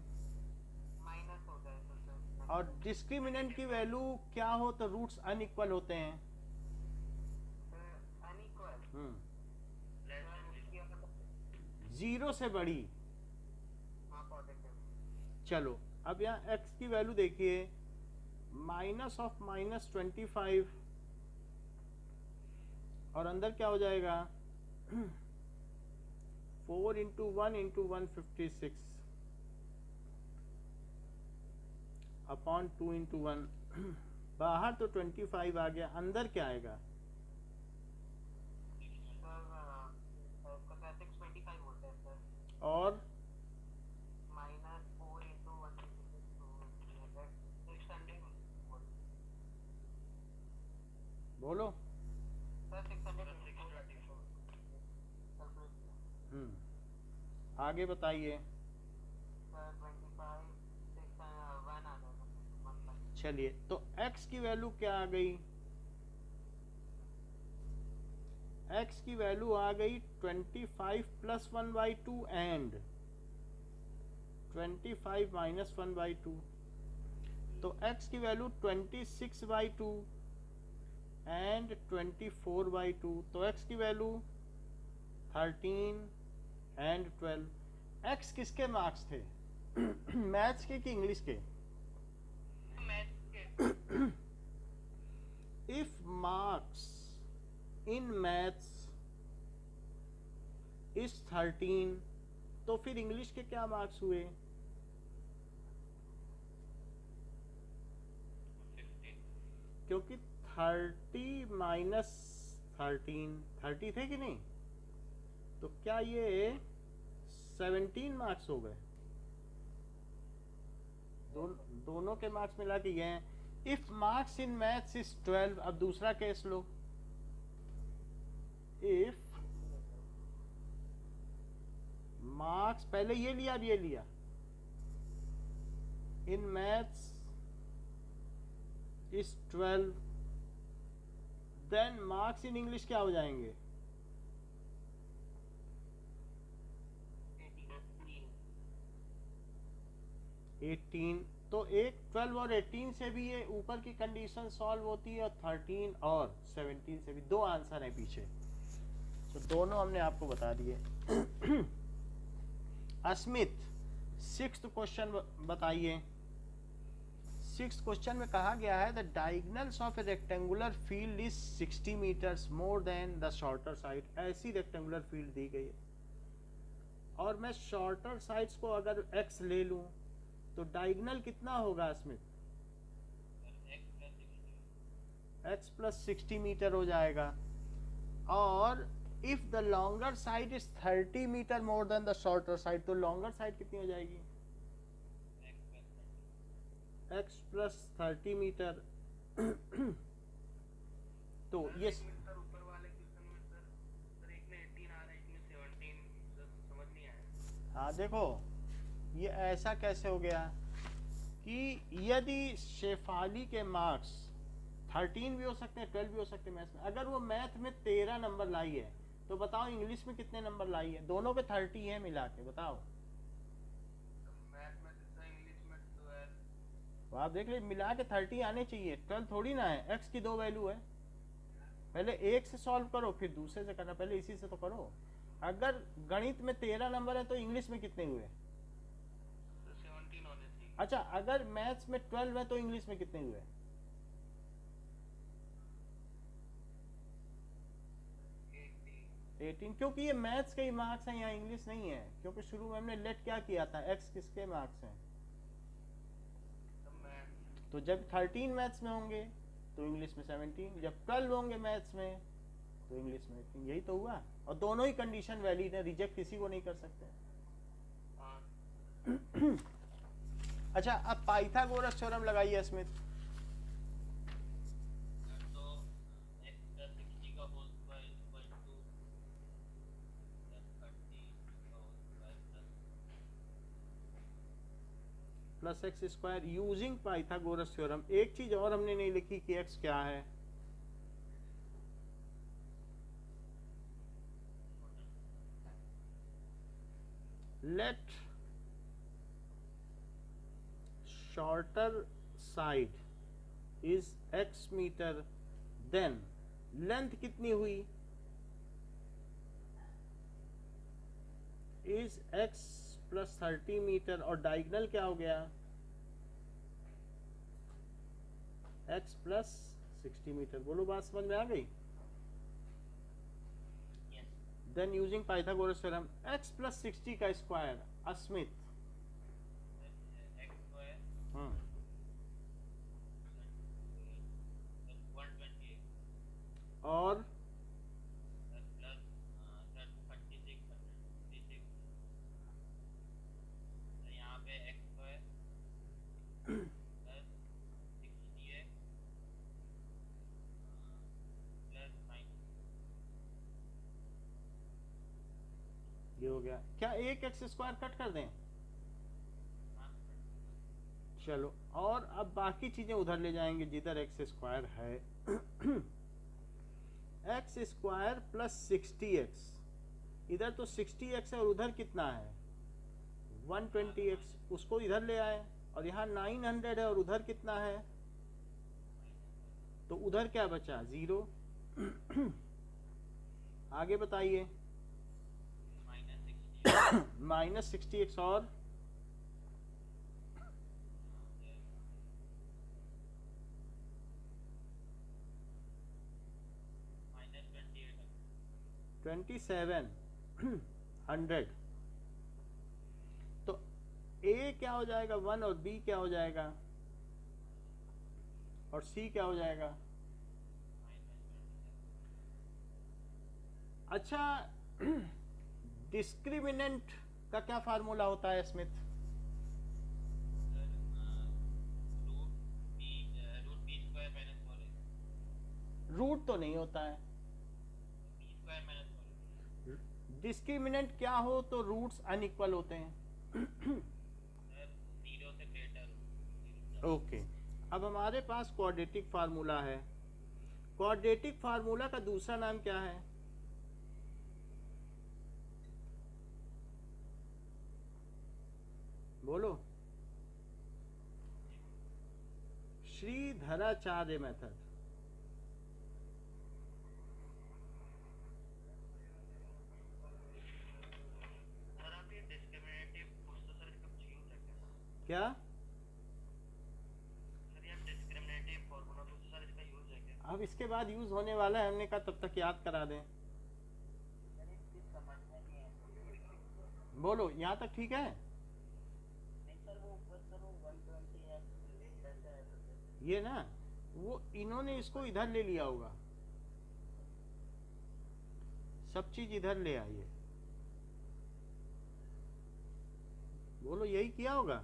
Speaker 2: माइनस हो जाएगा सर।
Speaker 1: और डिस्क्रिमिनेंट की वैल्यू क्या हो तो रूट्स अनइक्वल होते हैं।
Speaker 2: अनइक्वल
Speaker 1: जीरो से बड़ी।
Speaker 2: हाँ पॉजिटिव।
Speaker 1: चलो अब यहाँ x की वैल्यू देखिए, माइनस ऑफ -25 और अंदर क्या हो जाएगा 4 इंटू 1 इंटू 156 अपॉन 2 इंटू 1। बाहर तो 25 आ गया, अंदर क्या आएगा?
Speaker 2: सर उसका 625 होता है सर।
Speaker 1: और
Speaker 2: -4 इंटू 156 600
Speaker 1: बोलो।
Speaker 2: सर 624।
Speaker 1: आगे बताइए।
Speaker 2: सर 25 6 1 आ जाएगा 1।
Speaker 1: चलिए तो x की वैल्यू क्या आ गई? x की वैल्यू आ गई 25 प्लस 1/2 एंड 25 माइनस 1/2, तो x की वैल्यू 26/2 एंड 24/2, तो x की वैल्यू 13 एंड 12। x किसके मार्क्स थे? मैथ्स के कि इंग्लिश के? If marks in maths is 13, तो फिर इंग्लिश के क्या मार्क्स हुए?
Speaker 2: 15।
Speaker 1: क्योंकि 30 माइनस 13 30 थे कि नहीं, तो क्या ये 17 मार्क्स हो गए? दोनों के मार्क्स मिला के ये हैं। If marks in maths is 12, अब दूसरा केस लो। इफ मार्क्स, पहले ये लिया अब ये लिया, in maths is 12, then marks in English क्या हो जाएंगे? 18। तो एक 12 और 18 से भी ये ऊपर की कंडीशन सॉल्व होती है, और 13 और 17 से भी। दो आंसर है पीछे, तो दोनों हमने आपको बता दिए। अस्मित 6th क्वेश्चन बताइए। 6th क्वेश्चन में कहा गया है the diagonals of a rectangular field is 60 metres more than the shorter side. ऐसी रेक्टेंगुलर फील्ड दी गई है, और मैं शॉर्टर साइड्स को अगर x ले लूं तो डायगोनल कितना होगा स्मिथ? x प्लस 60 मीटर हो जाएगा। और if the longer side is 30 metre more than the shorter side, तो लॉन्गर साइड कितनी हो जाएगी? x plus 30 metre. तो ये
Speaker 2: सर ऊपर वाले क्वेश्चन में सर एक में 18 आ रहा है, एक में 17, सर समझ नहीं आया।
Speaker 1: हाँ देखो, ये ऐसा कैसे हो गया कि यदि शेफाली के मार्क्स 13 भी हो सकते हैं 12 भी हो सकते हैं मैथ्स में, अगर वो मैथ में 13 नंबर लाई है तो बताओ इंग्लिश में कितने नंबर लाई है? दोनों पे 30 है मिला के, बताओ।
Speaker 2: मैथ में 10, इंग्लिश में 12।
Speaker 1: तो आप देख लीजिए, मिला के 30 आने चाहिए। 12 थोड़ी ना है, x की दो वैल्यू है। पहले एक से सॉल्व करो फिर दूसरे से करना, पहले इसी से तो करो। अगर गणित में 13 नंबर है तो इंग्लिश में कितने हुए?
Speaker 2: 17 होने चाहिए।
Speaker 1: अच्छा, अगर मैथ्स में 12 है तो इंग्लिश में कितने हुए? 18, क्योंकि ये मैथ्स के ही मार्क्स हैं, यहाँ इंग्लिश नहीं है, क्योंकि शुरू में हमने लेट क्या किया था, एक्स किसके मार्क्स हैं? तो जब 13 मैथ्स में होंगे तो इंग्लिश में 17, जब 12 होंगे मैथ्स में तो इंग्लिश में 18, यही तो हुआ। और दोनों ही कंडीशन वैलिड है, रिजेक्ट किसी को नहीं कर सकते। अच्छा, अब पाइथागोरस थ्योरम लगाइए स्मिथ।
Speaker 2: तो x plus 60 का whole square equal to plus 30 का whole square
Speaker 1: plus x square using Pythagoras theorem. एक चीज और हमने नहीं लिखी कि एक्स क्या है। Let shorter side is x metre, then length कितनी हुई, इज एक्स प्लस 30 मीटर, और डायगनल क्या हो गया, एक्स प्लस 60 मीटर। बोलो, बात समझ में आ गई? Then using Pythagoras theorem, x plus 60 का स्क्वायर अस्मित।
Speaker 2: x स्क्वायर
Speaker 1: हाँ,
Speaker 2: 128
Speaker 1: और
Speaker 2: प्लस 36 तो यहाँ पे x स्क्वायर प्लस 60 है प्लस माइनस
Speaker 1: ये हो गया। क्या एक एक्स स्क्वायर कट कर दें? चलो, और अब बाकी चीजें उधर ले जाएंगे जिधर एक्स स्क्वायर है। एक्स स्क्वायर प्लस 60x, इधर तो 60x है और उधर कितना है 120x, उसको इधर ले आए। और यहाँ 900 है और उधर कितना है, तो उधर क्या बचा, 0। आगे बताइए। माइनस 60x और
Speaker 2: माइनस 28
Speaker 1: 2700। तो a क्या हो जाएगा 1, और b क्या हो जाएगा, और c क्या हो जाएगा। अच्छा, डिस्क्रिमिनेंट का क्या फार्मूला होता है Smith?
Speaker 2: Root B square minus 4
Speaker 1: root तो नहीं होता है।
Speaker 2: बी स्क्वायर माइनस 4
Speaker 1: डिस्क्रिमिनेंट क्या हो तो रूट्स अनइक्वल होते हैं।
Speaker 2: सर 0 से ग्रेटर
Speaker 1: ओके, अब हमारे पास क्वाड्रेटिक फार्मूला है। क्वाड्रेटिक फार्मूला का दूसरा नाम क्या है? बोलो। श्रीधराचार्य मेथड।
Speaker 2: सर आप ये डिस्क्रिमिनेटिव कुछ तो सर इसका कुछ यूज है क्या
Speaker 1: क्या?
Speaker 2: सर ये डिस्क्रिमिनेटिव फार्मूला कुछ तो सर इसका यूज है क्या
Speaker 1: अब इसके बाद यूज होने वाला है, हमने कहा तब तक याद करा दें।
Speaker 2: सर ये चीज समझ में नहीं है
Speaker 1: बोलो, यहाँ तक ठीक है?
Speaker 2: नहीं सर वो ऊपर सर वो 120 है कैसे है सर
Speaker 1: ये ना, वो इन्होंने इसको इधर ले लिया होगा, सब चीज इधर ले आइए। बोलो, यही किया होगा?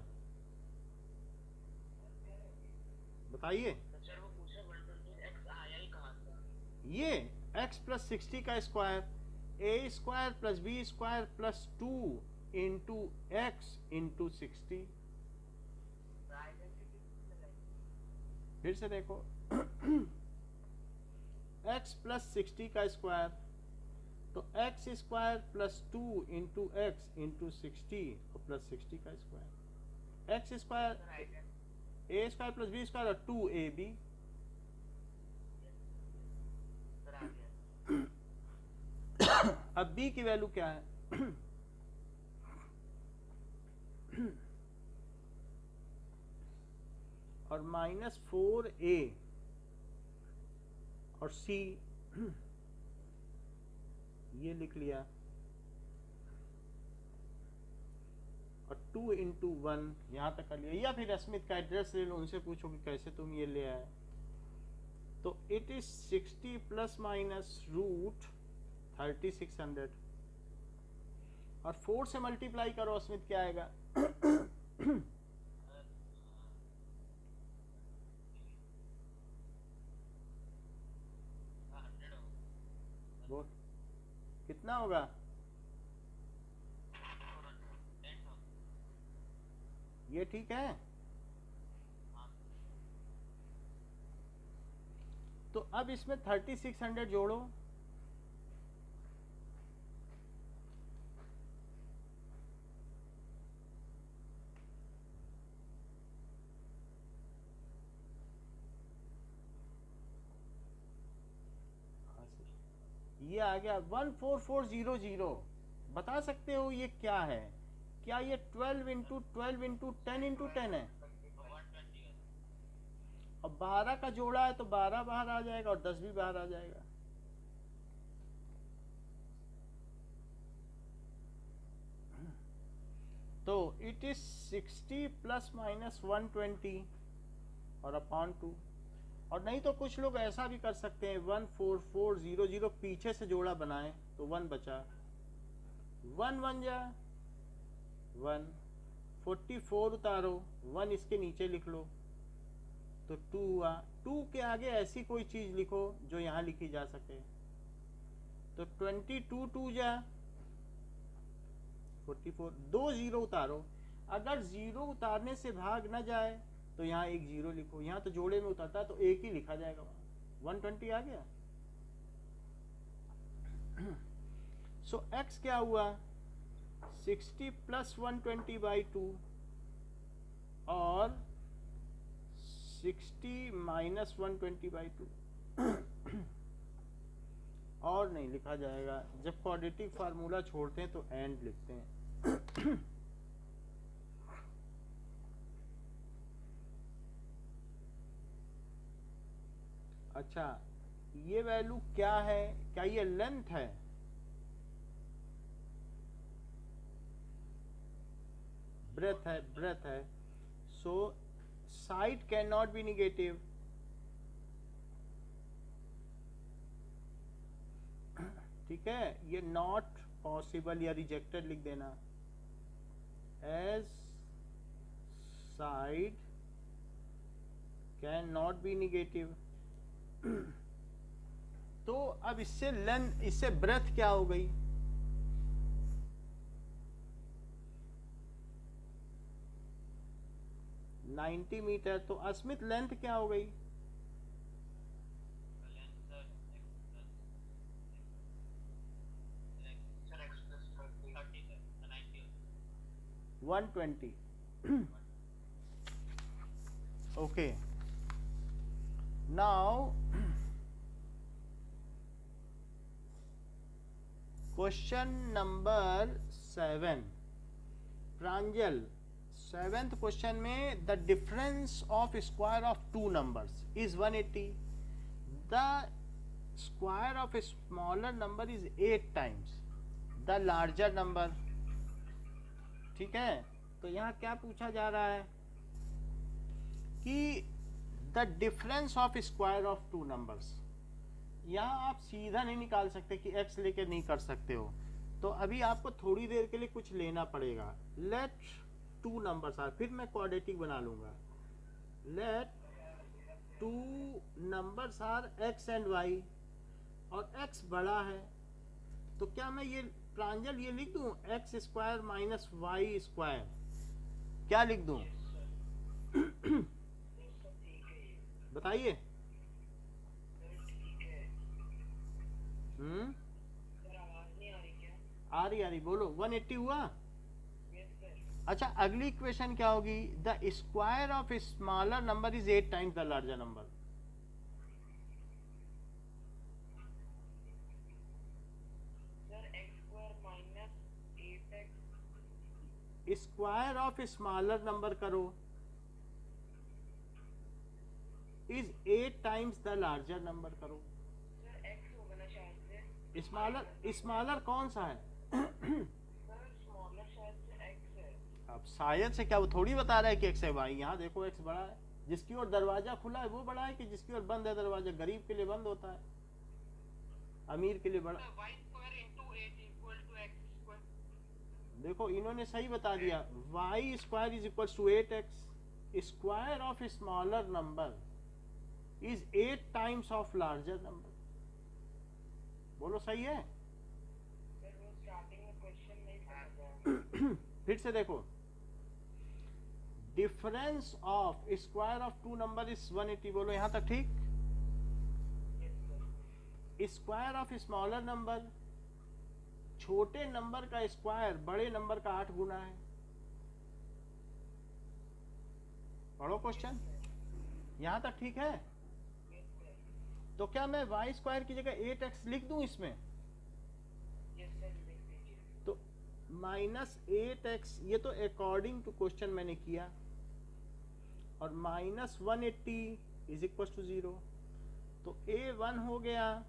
Speaker 1: बताइए।
Speaker 2: सर वो पूछा 120 x आया ही कहाँ से
Speaker 1: ये x प्लस 60 का square, a square plus B square plus 2 into x into 60। फिर से देखो। x प्लस 60 का स्क्वायर, तो x square plus 2 into x into 60 और प्लस 60 का square, x square a square plus B square और 2ab।
Speaker 2: सर आ गया
Speaker 1: अब b की वैल्यू क्या है? और -4a और c ये लिख लिया, और 2 इंटू 1 यहाँ तक कर लिया। या फिर अस्मित का एड्रेस ले लो, उनसे पूछो कि कैसे तुम ये ले आए। तो it is 60 plus minus root 3600, और 4 से मल्टीप्लाई करो अस्मित, क्या आएगा? वो कितना होगा? ये ठीक है। तो अब इसमें 3600 जोड़ो, ये आ गया 14400। बता सकते हो ये क्या है? क्या ये 12 इंटू 12 इंटू 10 इंटू 10 है? और 12 का जोड़ा है तो 12 बाहर आ जाएगा और 10 भी बाहर आ जाएगा। तो इट इज 60 प्लस माइनस 120 और अपॉन 2। और नहीं तो कुछ लोग ऐसा भी कर सकते हैं, 14400 पीछे से जोड़ा बनाए तो 1 बचा, 1 1 जा 1, 44 उतारो, 1 इसके नीचे लिख लो तो 2 हुआ। 2 के आगे ऐसी कोई चीज लिखो जो यहाँ लिखी जा सके, तो 22 2 जा 44, 2 जीरो उतारो। अगर जीरो उतारने से भाग न जाए तो यहाँ एक जीरो लिखो, यहाँ तो जोड़े में उतरता है तो एक ही लिखा जाएगा, 120 आ गया। सो x क्या हुआ? 60 प्लस 120 बाई 2 और 60 माइनस 120 बाई 2 और नहीं लिखा जाएगा। जब क्वाड्रेटिक फार्मूला छोड़ते हैं तो एंड लिखते हैं। अच्छा, ये वैल्यू क्या है? क्या ये लेंथ है? ब्रेथ है, ब्रेथ है। So side can not be negative. ठीक है, ये नॉट पॉसिबल या रिजेक्टेड लिख देना, as side can not be negative. तो अब इससे लेंथ, इससे ब्रेथ क्या हो गई? $90 मीटर। तो अस्मित लेंथ क्या हो गई? $120। Okay, now question number 7। प्रांजल, 7th क्वेश्चन में the difference of square of two numbers is 180, the square of a smaller number is 8 times the larger number. ठीक है, तो यहाँ क्या पूछा जा रहा है कि the difference of square of two numbers. यहाँ आप सीधा नहीं निकाल सकते कि x लेके नहीं कर सकते हो, तो अभी आपको थोड़ी देर के लिए कुछ लेना पड़ेगा। लेट टू नंबर्स आर, फिर मैं क्वाड्रेटिक बना लूंगा। Let two numbers are x and y, और x बड़ा है, तो क्या मैं ये प्रांजल ये लिख दूं x square minus y square? क्या लिख दूं? बताइए। आ रही बोलो। 180 हुआ। अच्छा, अगली इक्वेशन क्या होगी? The square of smaller number is 8 times the larger number. Square of smaller number करो, is 8 times the larger number. करो।
Speaker 2: सर x होगा ना शायद से।
Speaker 1: स्मॉलर कौन सा है?
Speaker 2: सर स्मॉलर शायद से x है।
Speaker 1: अब शायद से क्या, वो थोड़ी बता रहा है कि x है भाई। यहाँ देखो x बड़ा है, जिसकी ओर दरवाजा खुला है वो बड़ा है कि जिसकी ओर बंद है दरवाजा? गरीब के लिए बंद होता है, अमीर के लिए बड़ा।
Speaker 2: y square into 8 equal to x square।
Speaker 1: देखो इन्होंने सही बता दिया, y square is equal to 8x। Square of smaller number is 8 times of larger number. बोलो सही है?
Speaker 2: सर वो स्टार्टिंग में क्वेश्चन नहीं समझ आया।
Speaker 1: फिर से देखो, difference of square of two number is 180। बोलो यहां तक ठीक?
Speaker 2: Yes sir.
Speaker 1: Square of smaller number, छोटे नंबर का स्क्वायर बड़े नंबर का 8 गुना है। पढ़ो क्वेश्चन, यहां तक ठीक है?
Speaker 2: Yes sir.
Speaker 1: तो क्या मैं y स्क्वायर की जगह 8x लिख दूं इसमें?
Speaker 2: यस सर लिख दीजिए।
Speaker 1: तो -8x, ये तो अकॉर्डिंग टू क्वेश्चन मैंने किया, और -180 इज इक्वल टू 0। तो a 1 हो गया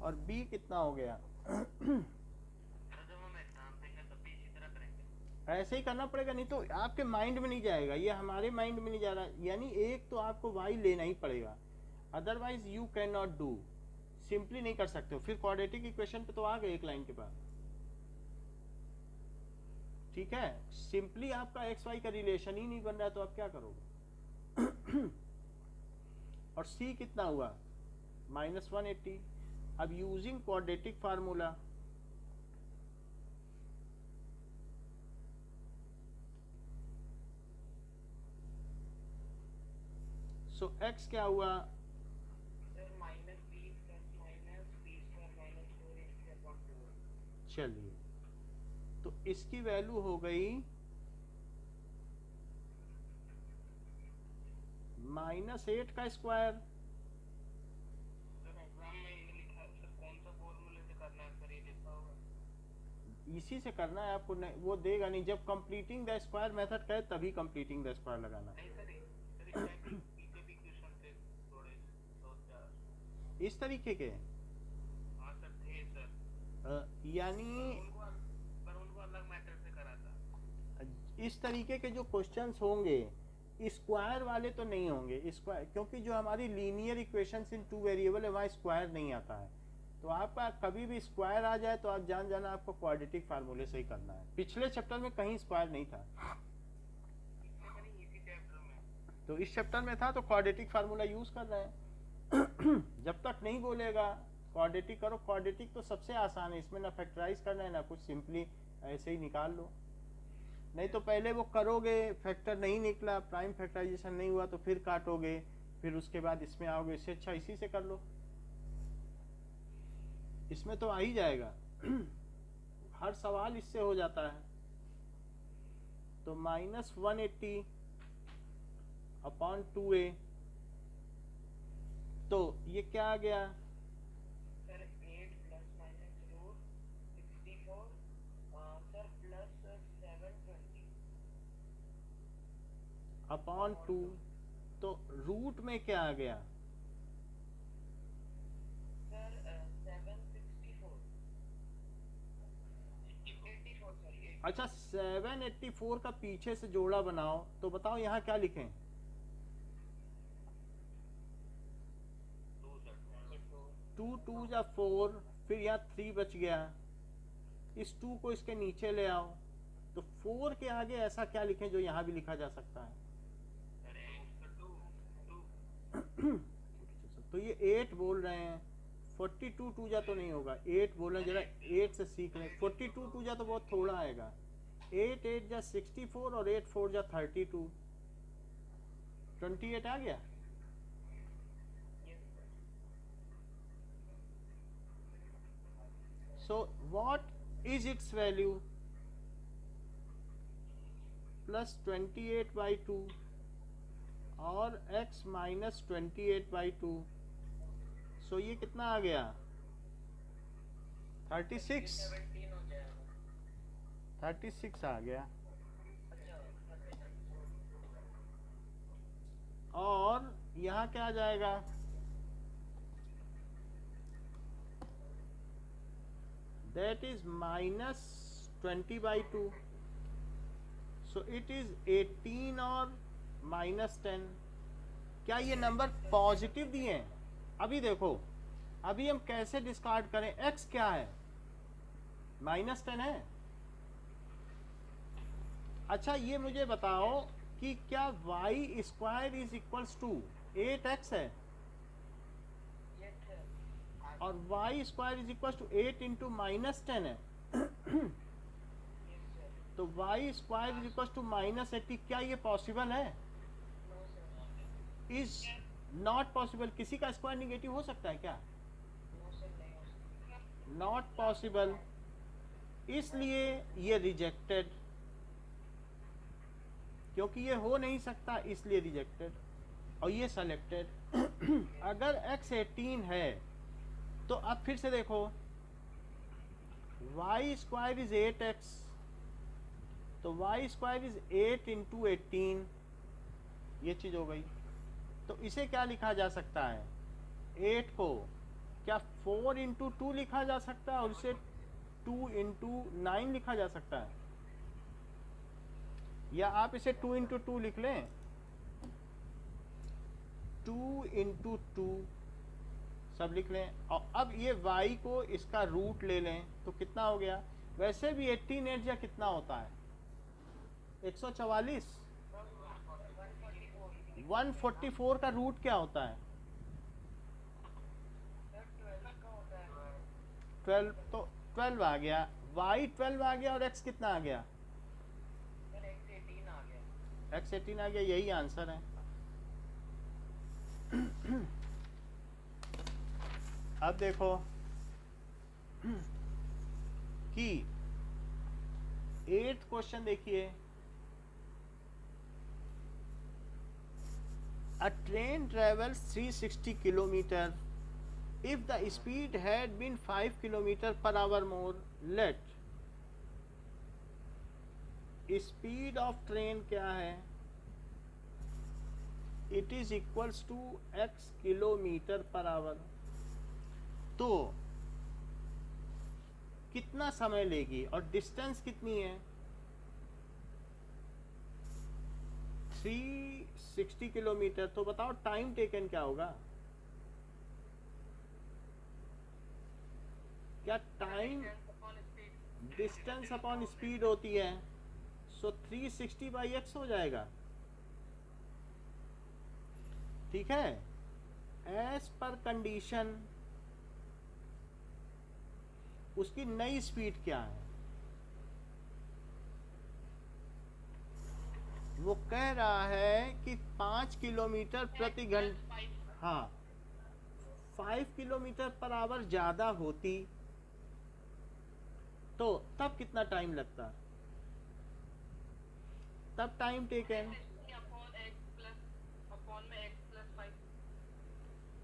Speaker 1: और b कितना हो गया?
Speaker 2: जब हम एग्जाम देंगे तब भी इसी तरह करेंगे।
Speaker 1: ऐसे ही करना पड़ेगा, नहीं तो आपके माइंड में नहीं जाएगा, ये हमारे माइंड में नहीं जा रहा। यानी एक तो आपको y लेना ही पड़ेगा, otherwise you can not do. Simply नहीं कर सकते हो। फिर क्वाड्रेटिक इक्वेशन पे तो आ गए एक लाइन के बाद, ठीक है? सिंपली आपका एक्स वाई का रिलेशन ही नहीं बन रहा, तो आप क्या करोगे? और c कितना हुआ? -180। अब यूजिंग क्वाड्रेटिक फार्मूला, सो x क्या हुआ?
Speaker 2: Sir -b plus -b square -4x/2।
Speaker 1: चलिए, तो इसकी वैल्यू हो गई -8 का स्क्वायर।
Speaker 2: सर एग्जाम में ये लिखा है सर, कौन सा फॉर्मूले से करना है सर, ये लिखा होगा।
Speaker 1: इसी से करना है आपको, नहीं वो देगा नहीं। जब कंप्लीटिंग द स्क्वायर मेथड कहे तभी कंप्लीटिंग द स्क्वायर लगाना।
Speaker 2: नहीं सर सर इस टाइप के पीछे भी क्वेश्चन थे थोड़े 2-4।
Speaker 1: इस तरीके के
Speaker 2: हाँ सर थे सर।
Speaker 1: यानी
Speaker 2: पर उनको अलग मैथड से करा था।
Speaker 1: इस तरीके के जो क्वेश्चंस होंगे, स्क्वायर वाले तो नहीं होंगे। स्क्वायर, क्योंकि जो हमारी लीनियर इक्वेशंस इन 2 वेरिएबल है वहाँ स्क्वायर नहीं आता है। तो आपका कभी भी स्क्वायर आ जाए तो आप जान जाना आपको क्वाड्रेटिक फार्मूले से ही करना है। पिछले चैप्टर में कहीं स्क्वायर नहीं था,
Speaker 2: इसी चैप्टर में
Speaker 1: तो इस चैप्टर में था, तो क्वाड्रेटिक फार्मूला यूज कर रहे हैं। जब तक नहीं बोलेगा क्वाड्रेटिक करो, क्वाड्रेटिक तो सबसे आसान है, इसमें ना फैक्टराइज करना है ना कुछ, सिंपली ऐसे ही निकाल लो। नहीं तो पहले वो करोगे, फैक्टर नहीं निकला, प्राइम फैक्टराइजेशन नहीं हुआ, तो फिर काटोगे, फिर उसके बाद इसमें आओगे। इससे अच्छा इसी से कर लो, इसमें तो आ ही जाएगा। हर सवाल इससे हो जाता है। तो -180 अपॉन 2a, तो ये क्या आ गया?
Speaker 2: Sir 8 plus -64 sir plus 720
Speaker 1: upon 2, तो रूट में क्या आ गया?
Speaker 2: Sir 764 84 sorry.
Speaker 1: अच्छा, 784 का पीछे से जोड़ा बनाओ, तो बताओ यहाँ क्या लिखें? 2 2 या 4, फिर यहाँ 3 बच गया। इस 2 को इसके नीचे ले आओ, तो 4 के आगे ऐसा क्या लिखें जो यहाँ भी लिखा जा सकता है? तो ये 8 बोल रहे हैं, 42 2 जा तो नहीं होगा, 8 बोल रहे हैं, जरा 8 से सीख लें। 42 2 जा तो बहुत थोड़ा आएगा। 8 8 जा 64 और 8 4 जा 32, 28 आ गया। So what is its value? Plus 28/2 और x minus 28/2, so ये कितना आ गया? 36 आ गया। और यहाँ क्या आ जाएगा, that is minus 20/2, so it is 18 और -10। क्या ये नंबर पॉजिटिव दिए हैं? अभी देखो, अभी हम कैसे डिस्कार्ड करें, x क्या है, -10 है। अच्छा ये मुझे बताओ कि क्या y square is equals to 8x है, और y square is equals to 8 into -10 है। तो y square is equals to -80, क्या ये पॉसिबल है? Is not possible. किसी का स्क्वायर निगेटिव हो सकता है क्या? नॉट पॉसिबल, इसलिए ये रिजेक्टेड, क्योंकि ये हो नहीं सकता इसलिए रिजेक्टेड, और ये सेलेक्टेड। अगर x 18 है तो अब फिर से देखो, y स्क्वायर इज 8x, तो y स्क्वायर इज 8 इंटू 18, ये चीज हो गई। तो इसे क्या लिखा जा सकता है, 8 को क्या 4 इंटू 2 लिखा जा सकता है, और इसे 2 इंटू 9 लिखा जा सकता है, या आप इसे 2 इंटू 2 लिख लें, 2 इंटू 2 सब लिख लें, और अब ये y को इसका रूट ले लें तो कितना हो गया? वैसे भी 18 8 या कितना होता है, 144। 144 का रूट क्या होता है? 12, तो 12 आ गया, y 12 आ गया, और x कितना आ गया? x 18 आ गया, यही आंसर है। अब देखो कि 8th क्वेश्चन देखिए, a train travels 360 kilometer if the speed had been 5 kilometer per hour more, let speed of train क्या है, it is equals to x kilometre per hour. तो कितना समय लेगी और डिस्टेंस कितनी है, 360 किलोमीटर। तो बताओ टाइम टेकन क्या होगा, क्या टाइम डिस्टेंस अपॉन स्पीड होती है, सो 360 बाई एक्स हो जाएगा, ठीक है। एज पर कंडीशन उसकी नई स्पीड क्या है, वो कह रहा है कि 5 किलोमीटर प्रति घंटा, हाँ 5 किलोमीटर पर आवर ज्यादा होती तो तब कितना टाइम लगता, तब टाइम टेकन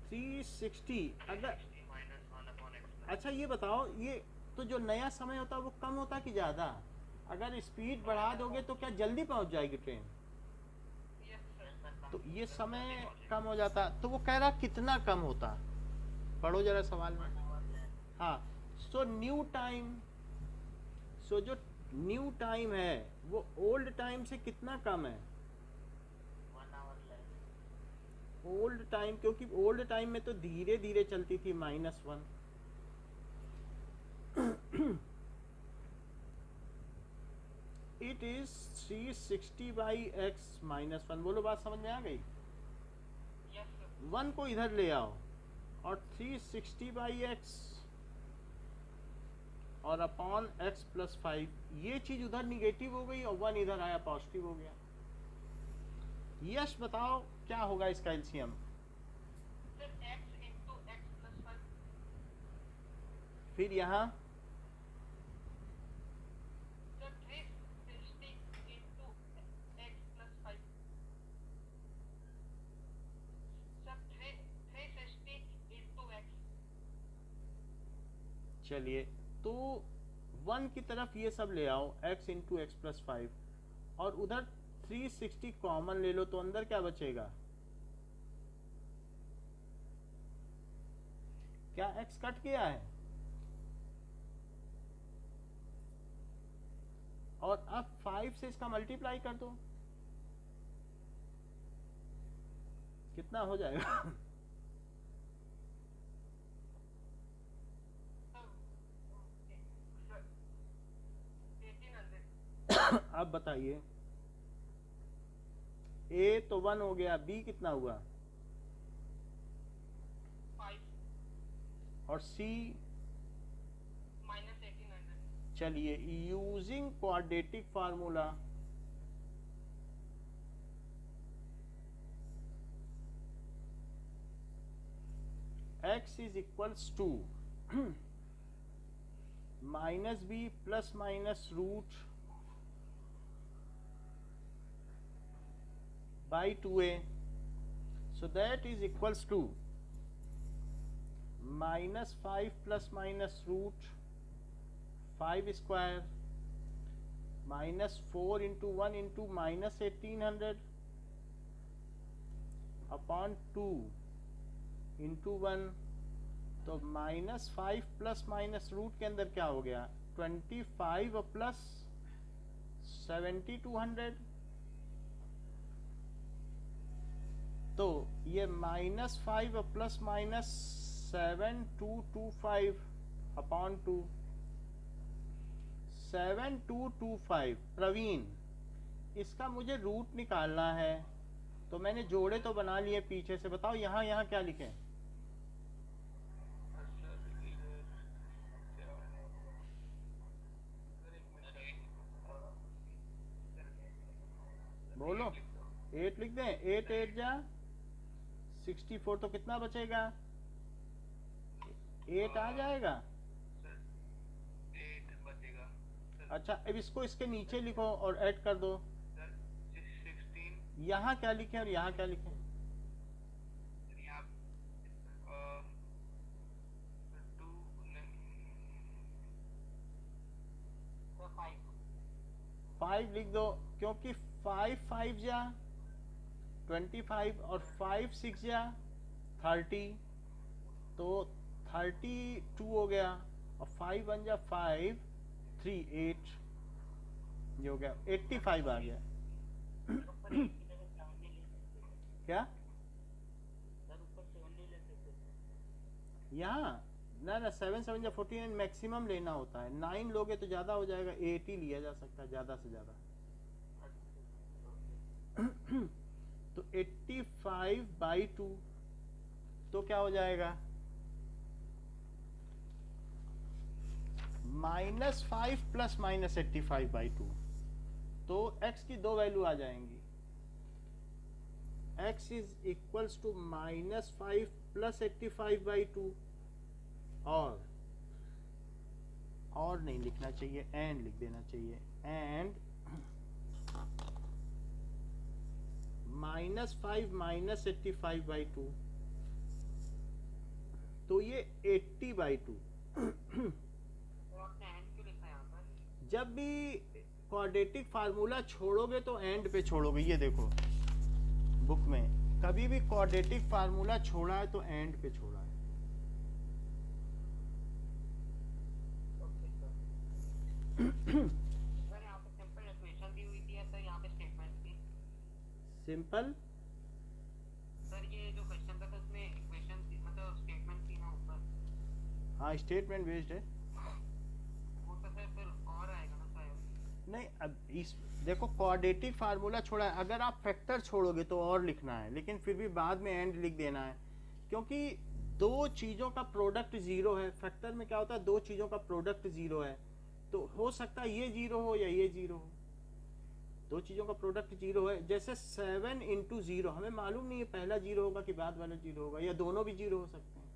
Speaker 1: 360। अगर अच्छा ये बताओ, ये तो जो नया समय होता है वो कम होता कि ज्यादा? अगर स्पीड बढ़ा दोगे तो क्या जल्दी पहुंच जाएगी ट्रेन, तो ये समय कम हो जाता। तो वो कह रहा कितना कम होता, पढ़ो जरा सवाल में। हाँ, सो न्यू टाइम, सो जो न्यू टाइम है वो ओल्ड टाइम से कितना कम है, ओल्ड टाइम, क्योंकि ओल्ड टाइम में तो धीरे धीरे चलती थी, -1। It is 360 by x -1। बोलो बात समझ में आ गई? 1 को इधर ले आओ और 360 बाई एक्स और अपॉन x प्लस 5, ये चीज उधर निगेटिव हो गई और 1 इधर आया पॉजिटिव हो गया। यश बताओ क्या होगा इसका एलसीएम? फिर यहाँ चलिए, तो 1 की तरफ ये सब ले आओ, x इंटू एक्स प्लस 5, और उधर 360 कॉमन ले लो, तो अंदर क्या बचेगा, क्या x कट गया है? और अब 5 से इसका मल्टीप्लाई कर दो, कितना हो जाएगा?
Speaker 2: सर 1800
Speaker 1: अब बताइए, a तो 1 हो गया, b कितना हुआ
Speaker 2: 5
Speaker 1: और c?
Speaker 2: माइनस 1800
Speaker 1: चलिए, using quadratic formula x is equals to minus b plus minus root by 2a, so that is equals to minus 5 plus minus root 5 square minus 4 into 1 into minus 1800 upon 2 into 1, तो minus 5 plus minus root के अंदर क्या हो गया 25 और plus 7200, तो ये minus 5 और प्लस माइनस 7225 अपॉन 2, 7225। प्रवीण, इसका मुझे रूट निकालना है, तो मैंने जोड़े तो बना लिए पीछे से, बताओ यहाँ यहाँ क्या लिखें? बोलो, 8 लिख दें? 8 8 जा 64, तो कितना बचेगा 8 आ जाएगा।
Speaker 2: 8 बचेगा सर।
Speaker 1: अच्छा, अब इसको इसके नीचे लिखो और ऐड कर दो।
Speaker 2: सर 16
Speaker 1: यहाँ क्या लिखें और यहाँ क्या लिखें?
Speaker 2: यहाँ 2
Speaker 1: 5 लिख दो, क्योंकि 5 5 जा 25 और 5 6 जा 30, तो 32 हो गया, और 5 1 जा 5 3 8, ये हो गया 85 आ गया। क्या यहाँ ना ना 7 7 जा 14, मैक्सिमम लेना होता है, 9 लोगे तो ज़्यादा हो जाएगा, 8 ही लिया जा सकता है ज़्यादा से ज़्यादा। तो 85 बाई 2, तो क्या हो जाएगा माइनस 5 प्लस माइनस 85 बाई 2, तो x की दो वैल्यू आ जाएंगी, x is equals to minus 5 plus 85 by 2, और नहीं लिखना चाहिए, एंड लिख देना चाहिए, एंड माइनस 5 माइनस 85 बाई 2, तो ये 80 बाई 2। जब भी क्वाड्रेटिक फार्मूला छोड़ोगे तो एंड पे छोड़ोगे, ये देखो बुक में कभी भी क्वाड्रेटिक फार्मूला छोड़ा है तो एंड पे छोड़ा है। सिंपल
Speaker 2: सर ये जो क्वेश्चन था उसमें इक्वेशन मतलब स्टेटमेंट थी ना ऊपर,
Speaker 1: हाँ स्टेटमेंट बेस्ड है।
Speaker 2: वो तो सर फिर और आएगा ना शायद।
Speaker 1: नहीं, अब इस देखो क्वाड्रेटिक फार्मूला छोड़ा है, अगर आप फैक्टर छोड़ोगे तो और लिखना है, लेकिन फिर भी बाद में एंड लिख देना है, क्योंकि दो चीज़ों का प्रोडक्ट जीरो है। फैक्टर में क्या होता है, दो चीज़ों का प्रोडक्ट जीरो है, तो हो सकता है ये जीरो हो या ये जीरो हो, दो चीज़ों का प्रोडक्ट जीरो है। जैसे 7 इंटू जीरो, हमें मालूम नहीं है पहला जीरो होगा कि बाद वाला जीरो होगा, या दोनों भी जीरो हो सकते हैं।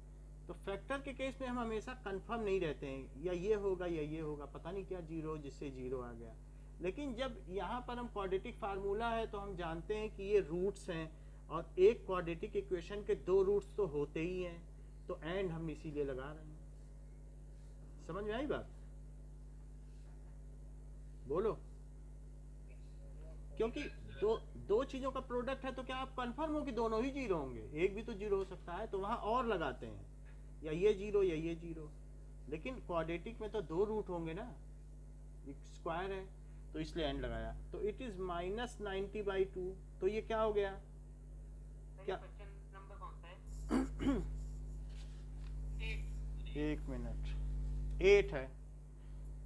Speaker 1: तो फैक्टर के केस में हम हमेशा कंफर्म नहीं रहते हैं, या ये होगा या ये होगा, पता नहीं क्या जीरो जिससे जीरो आ गया। लेकिन जब यहाँ पर हम क्वाड्रेटिक फार्मूला है तो हम जानते हैं कि ये रूट्स हैं, और एक क्वाड्रेटिक इक्वेशन के दो रूट्स तो होते ही हैं, तो एंड हम इसीलिए लगा रहे हैं। समझ में आई बात? बोलो, क्योंकि दो चीज़ों का प्रोडक्ट है, तो क्या आप कंफर्म हो कि दोनों ही जीरो होंगे? एक भी तो जीरो हो सकता है, तो वहाँ और लगाते हैं। या ये जीरो या ये जीरो, लेकिन क्वाड्रेटिक में तो दो रूट होंगे ना, एक स्क्वायर है तो इसलिए एंड लगाया। तो इट इज -90/2, तो ये क्या हो गया, क्या
Speaker 2: क्वेश्चन नंबर कौन सा है? 8।
Speaker 1: एक मिनट, 8 है,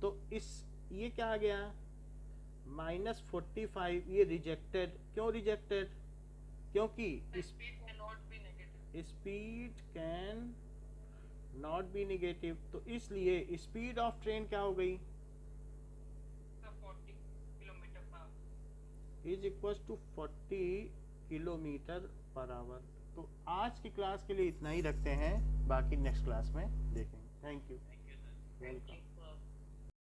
Speaker 1: तो इस ये क्या आ गया -45, ये रिजेक्टेड। क्यों रिजेक्टेड, क्योंकि
Speaker 2: speed can not be negative.
Speaker 1: Speed can not be negative, तो इसलिए स्पीड ऑफ ट्रेन क्या हो गई,
Speaker 2: sir 40 kilometre per hour.
Speaker 1: Is equal to 40 kilometre per hour. तो आज की क्लास के लिए इतना ही रखते हैं, बाकी नेक्स्ट क्लास में देखेंगे। Thank you.
Speaker 2: Thank you sir.
Speaker 1: Welcome.